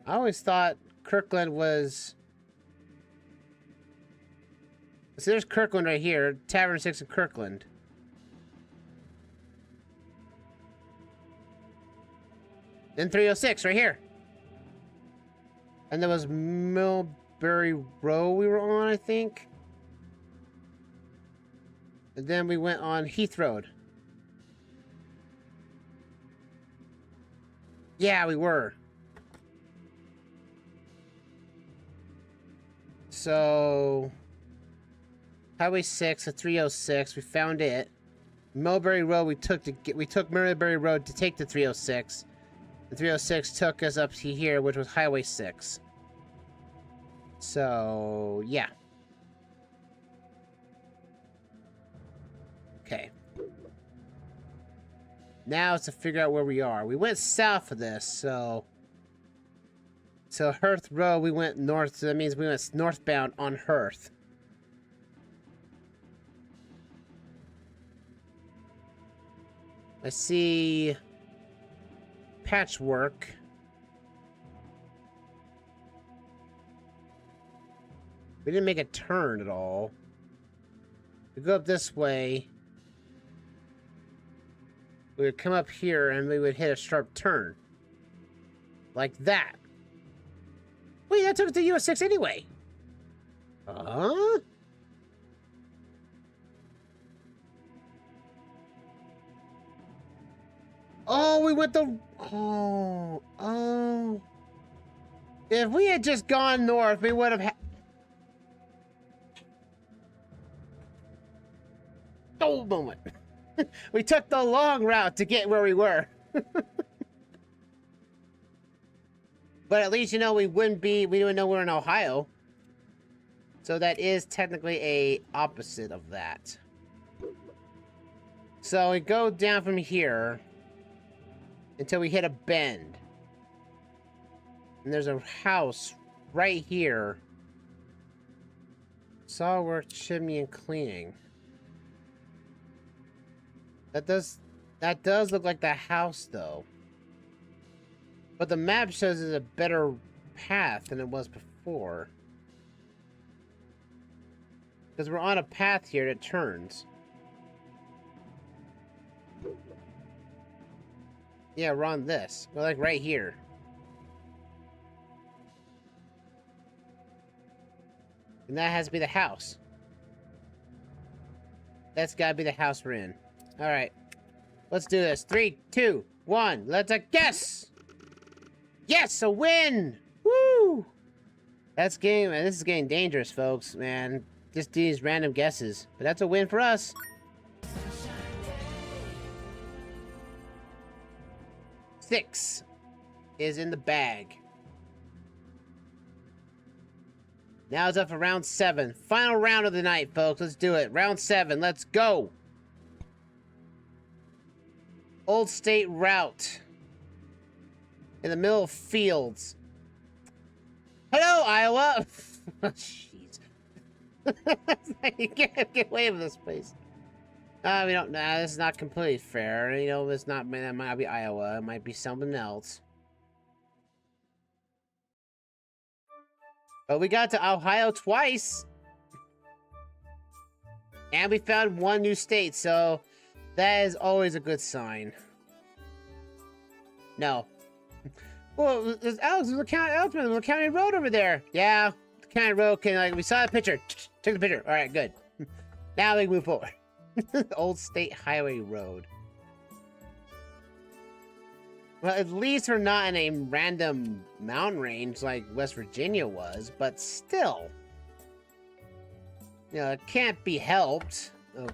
I always thought Kirtland was... So there's Kirtland right here. Tavern 6 in Kirtland. Then 306 right here. And there was Millbury Row we were on, I think. And then we went on Heath Road. Yeah, we were. So... Highway 6 to 306, we found it. Mulberry Road, we took Mulberry Road to take the 306. The 306 took us up to here, which was Highway 6. So, yeah. Okay. Now it's to figure out where we are. We went south of this, so Heath Road, we went north, so that means we went northbound on Heath. I see patchwork. We didn't make a turn at all. We go up this way. We would come up here and we would hit a sharp turn. Like that. Wait, that took us to US 6 anyway. Huh? Oh, we went the... Oh. If we had just gone north, we would have had... Oh, moment. We took the long route to get where we were. But at least, we wouldn't know we're in Ohio. So that is technically a opposite of that. So we go down from here until we hit a bend. And there's a house right here. Sawwork, chimney, and cleaning. That does look like the house, though. But the map shows it's a better path than it was before. Because we're on a path here that turns. Yeah, we're on this. We're like right here. And that has to be the house. That's gotta be the house we're in. Alright. Let's do this. 3, 2, 1. Let's guess! Yes! A win! Woo! This is getting dangerous, folks, man. Just these random guesses. But that's a win for us. Six is in the bag. Now it's up for round 7. Final round of the night, folks. Let's do it. Round 7. Let's go. Old State Route. In the middle of fields. Hello, Iowa! Jeez. You can't get away with this place. We don't know. This is not completely fair. You know, it's not. That might not be Iowa. It might be something else. But we got to Ohio twice. And we found 1 new state, so that is always a good sign. No. Well, there's a county road over there. Yeah, the county road can, like, we saw the picture. Took the picture. All right, good. Now we can move forward. Old State Highway Road. Well, at least we're not in a random mountain range like West Virginia was, but still. You know, it can't be helped of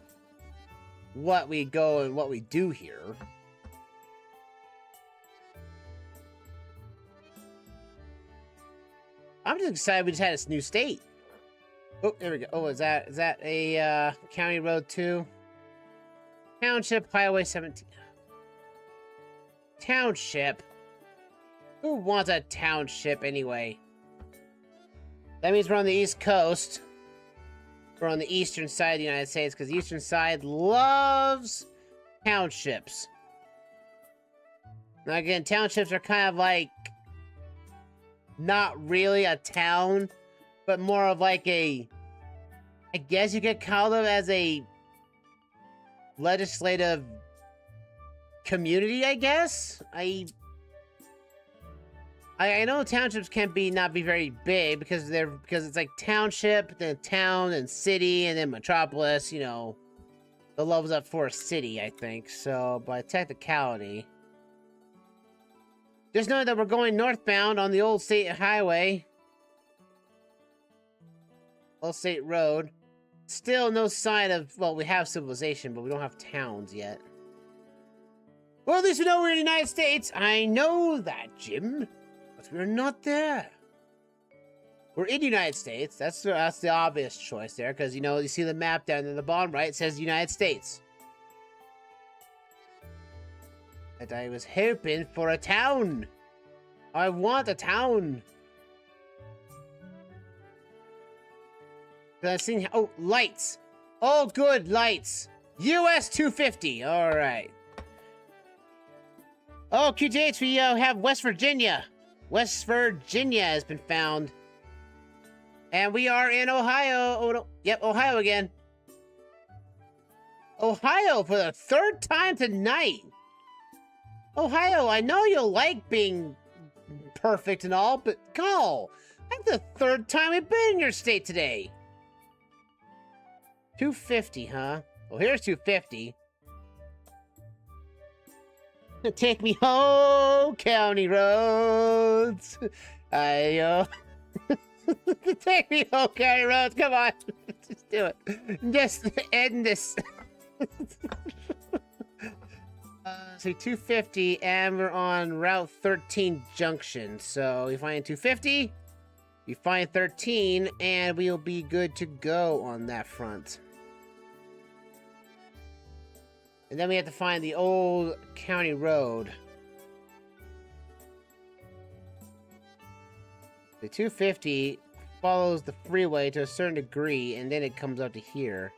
what we go and what we do here. I'm just excited we just had this new state. Oh, there we go. Oh, is that a county road too? Township Highway 17. Township? Who wants a township anyway? That means we're on the East Coast. We're on the eastern side of the United States because the eastern side loves townships. Now again, townships are kind of like not really a town, but more of like a, I guess you could call them as a legislative community, I guess. I know townships can not be very big because it's like township, then town, and city, and then metropolis, you know. The level's up for a city, I think. So by technicality. Just know that we're going northbound on the Old State Highway. Old State Road. Still no sign of, well, we have civilization, but we don't have towns yet. Well, at least we know we're in the United States. I know that, Jim. But we're not there. We're in the United States. That's the obvious choice there, because, you know, you see the map down in the bottom right. It says United States. And I was hoping for a town. I want a town. I've seen, oh, lights. Oh, good, lights. US 250. All right. Oh, QTH, we have West Virginia. West Virginia has been found. And we are in Ohio. Oh, no. Yep, Ohio again. Ohio for the 3rd time tonight. Ohio, I know you'll like being perfect and all, but go. That's the 3rd time we've been in your state today. 250, huh? Well, here's 250. Take me home, county roads. Take me home, county roads. Come on. Just do it. Just end this. So 250, and we're on Route 13 Junction. So we find 250, we find 13, and we'll be good to go on that front. And then we have to find the old county road. The 250 follows the freeway to a certain degree, and then it comes up to here.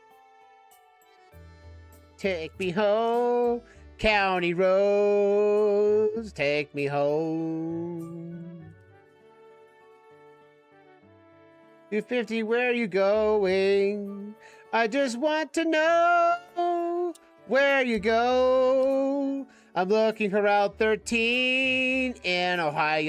Take me home, county roads, take me home. 250, where are you going? I just want to know where you go. I'm looking for Route 13 in Ohio.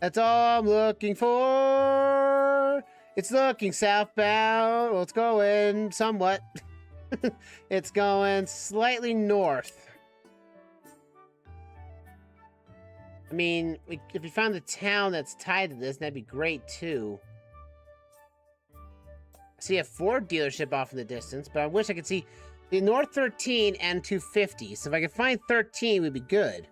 That's all I'm looking for. It's looking southbound. Well, it's going somewhat. It's going slightly north. I mean, if we found a town that's tied to this, that'd be great too. I see a Ford dealership off in the distance, but I wish I could see the North 13 and 250. So if I could find 13, we'd be good.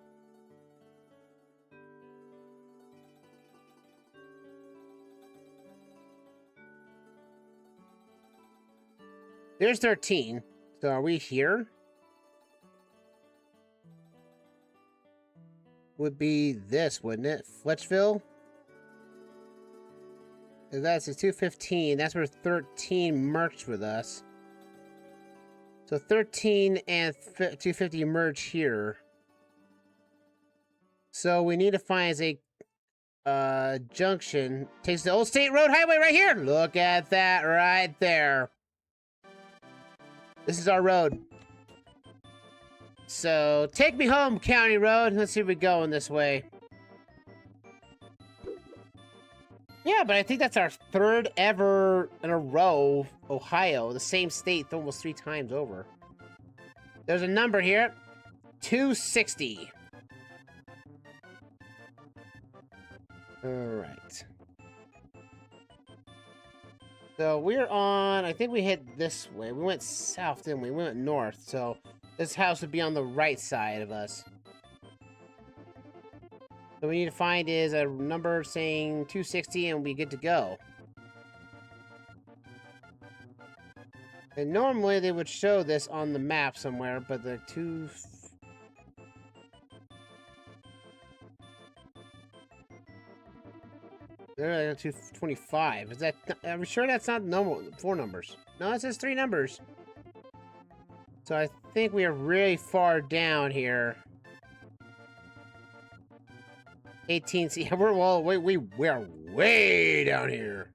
There's 13. So are we here? Would be this, wouldn't it? Fletchville? If that's a 215, that's where 13 merged with us. So 13 and 250 merge here. So we need to find a junction. Takes the old state road highway right here. Look at that right there. This is our road. So take me home, County Road. Let's see if we're going this way. Yeah, but I think that's our third ever in a row, Ohio, the same state almost 3 times over. There's a number here, 260. All right. So we're on, I think we hit this way. We went south, didn't we? We went north, so this house would be on the right side of us. So we need to find is a number saying 260 and we'll be good to go. And normally they would show this on the map somewhere, but the they're at 225. Is that? Are we sure that's not normal? 4 numbers? No, it says 3 numbers. So I think we are really far down here. 18. See, we're all we are way down here.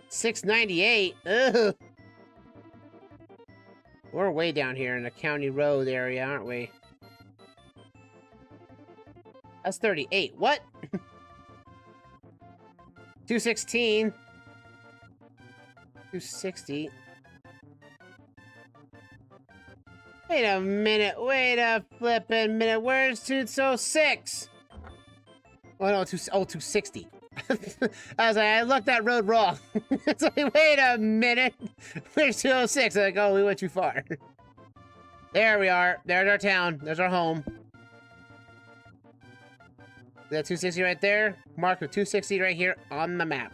698. Ugh. We're way down here in the county road area, aren't we? That's 38. What? 216. 260. Wait a minute. Wait a flippin' minute. Where's 206? Oh, no, 260. I was like, I looked that road wrong. It's like, wait a minute. Where's 206? I'm like, oh, we went too far. There we are. There's our town. There's our home. That 260 right there. Mark with 260 right here on the map.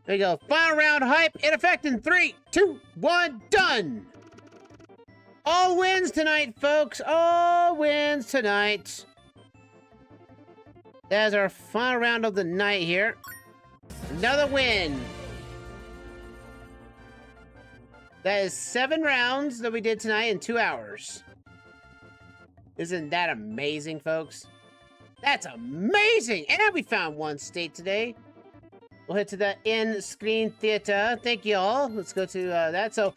There you go. Final round hype in effect in 3, 2, 1, done! All wins tonight, folks. All wins tonight. That's our final round of the night here. Another win. That is 7 rounds that we did tonight in 2 hours. Isn't that amazing, folks? That's amazing! And we found 1 state today. We'll head to the in-screen theater. Thank you all. Let's go to that. So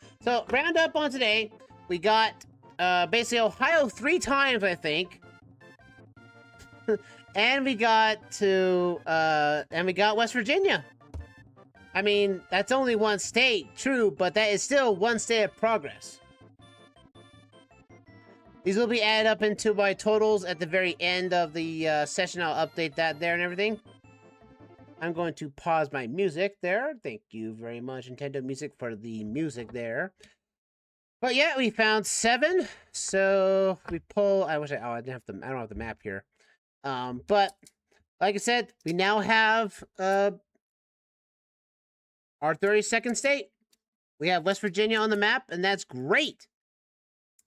round up on today. We got basically Ohio 3 times, I think. And we got West Virginia. I mean, that's only 1 state, true, but that is still 1 state of progress. These will be added up into my totals at the very end of the session. I'll update that there and everything. I'm going to pause my music there. Thank you very much, Nintendo Music, for the music there. But yeah, we found 7. So we pull. I wish I didn't have the. I don't have the map here. But like I said, we now have our 32nd state. We have West Virginia on the map, and that's great.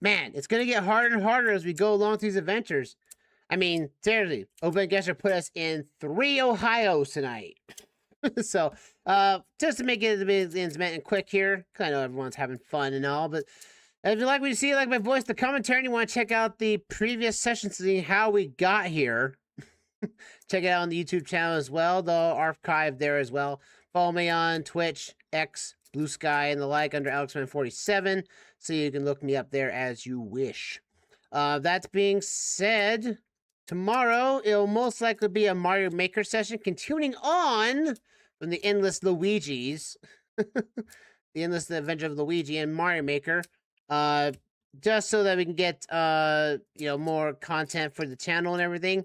Man, it's gonna get harder and harder as we go along through these adventures. I mean, seriously, OpenGuessr put us in 3 Ohios tonight. So, just to make it a bit intimate and quick here, because I know everyone's having fun and all, but if you like what you see, like my voice, the commentary, and you want to check out the previous sessions to see how we got here, check it out on the YouTube channel as well. They'll archive there as well. Follow me on Twitch, X, Blue Sky, and the like under Alexman47, so you can look me up there as you wish. That being said, tomorrow it'll most likely be a Mario Maker session, continuing on from the Endless Luigi's, the Endless Adventure of Luigi and Mario Maker. Just so that we can get more content for the channel and everything.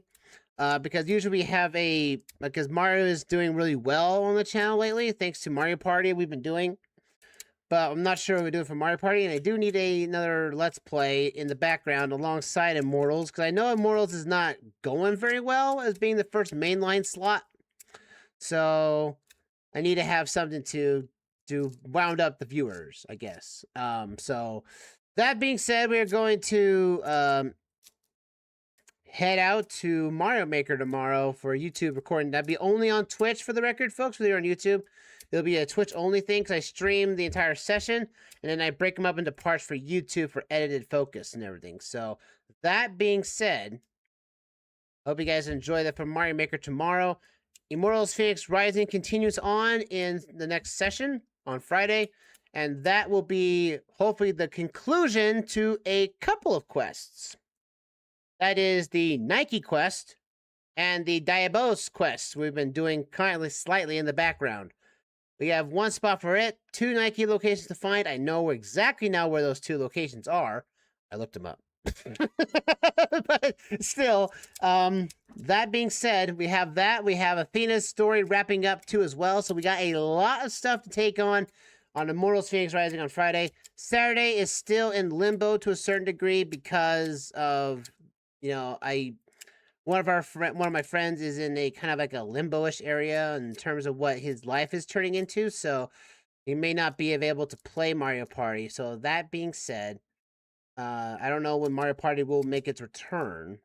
Because usually we have because Mario is doing really well on the channel lately, thanks to Mario Party we've been doing. But I'm not sure what we're doing for Mario Party, and I do need another Let's Play in the background alongside Immortals, because I know Immortals is not going very well as being the first mainline slot. So I need to have something to wound up the viewers, I guess. So that being said, we are going to head out to Mario Maker tomorrow for a YouTube recording. That'd be only on Twitch for the record, folks. Whether you're on YouTube, it'll be a Twitch only thing because I stream the entire session and then I break them up into parts for YouTube for edited focus and everything. So that being said, hope you guys enjoy that for Mario Maker tomorrow. Immortals Phoenix Rising continues on in the next session on Friday, and that will be hopefully the conclusion to a couple of quests. That is the Nike quest and the Diabos quest we've been doing currently slightly in the background. We have one spot for it, 2 Nike locations to find. I know exactly now where those 2 locations are. I looked them up. But still, that being said, we have that. We have Athena's story wrapping up too as well. So we got a lot of stuff to take on Immortals Phoenix Rising on Friday. Saturday is still in limbo to a certain degree because of, one of my friends is in a kind of like a limbo-ish area in terms of what his life is turning into. So he may not be available to play Mario Party. So that being said, I don't know when Mario Party will make its return.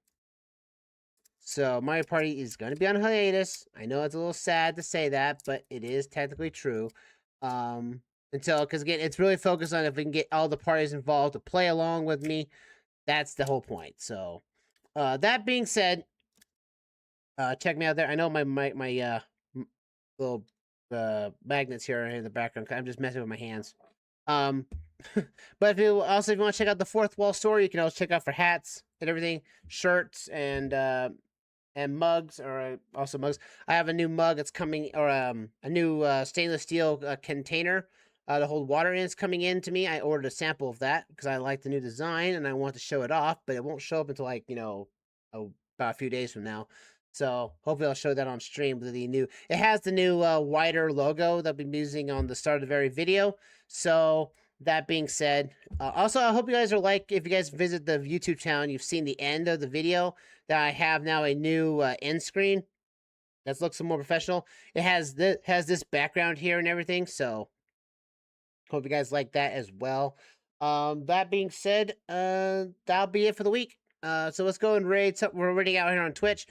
So Mario Party is going to be on hiatus. I know it's a little sad to say that, but it is technically true. Because again, it's really focused on if we can get all the parties involved to play along with me. That's the whole point. So that being said, check me out there. I know my little magnets here in the background. I'm just messing with my hands. But if you want to check out the Fourth Wall store, you can always check out for hats and everything, shirts and mugs, or also mugs. I have a new mug that's coming, or a new stainless steel container to hold water in. It's coming in to me. I ordered a sample of that because I like the new design and I want to show it off, but it won't show up until like about a few days from now. So hopefully I'll show that on stream with the new. It has the new wider logo that I've been using on the start of the very video. So that being said, also I hope you guys are if you guys visit the YouTube channel and you've seen the end of the video, that I have now a new end screen that looks more professional. It has this background here and everything. So hope you guys like that as well. That being said, that'll be it for the week. So let's go and raid. We're already out here on Twitch.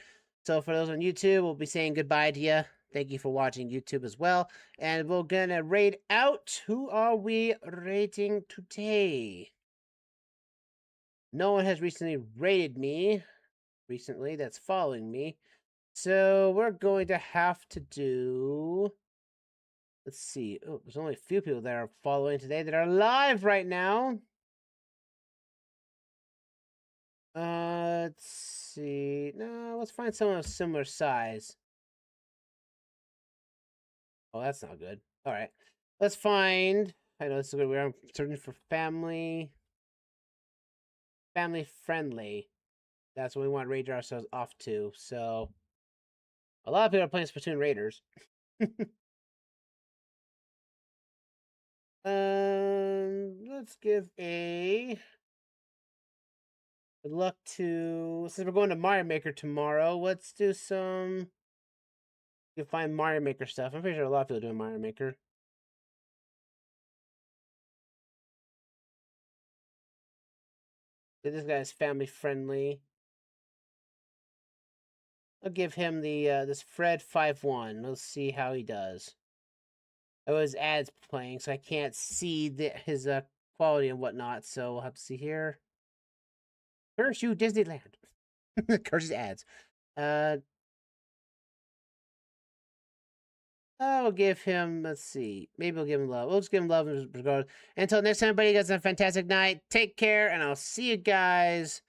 So for those on YouTube, we'll be saying goodbye to you. Thank you for watching YouTube as well. And we're gonna raid out. Who are we rating today? No one has recently raided me. That's following me. So we're going to have to do... Let's see. Oh, there's only a few people that are following today that are live right now. Let's see. No, let's find someone of similar size. Oh, that's not good. All right. Let's find... I know this is good. We're searching for family friendly. That's what we want to raid ourselves off to. So, a lot of people are playing Splatoon Raiders. Let's give a good luck to, since we're going to Mario Maker tomorrow, let's do some, you can find Mario Maker stuff. I'm pretty sure a lot of people are doing Mario Maker. This guy's family friendly. I'll give him the this Fred51. Let's see how he does. Oh, his ads playing, so I can't see his quality and whatnot. So we'll have to see here. Curse you, Disneyland. Curse his ads. I will give him, let's see, maybe we'll give him love. We'll just give him love in regard. Until next time, everybody, you guys have a fantastic night. Take care, and I'll see you guys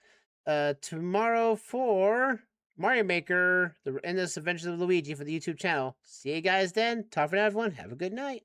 tomorrow for Mario Maker, the Endless Adventures of Luigi for the YouTube channel. See you guys then. Talk for now, everyone. Have a good night.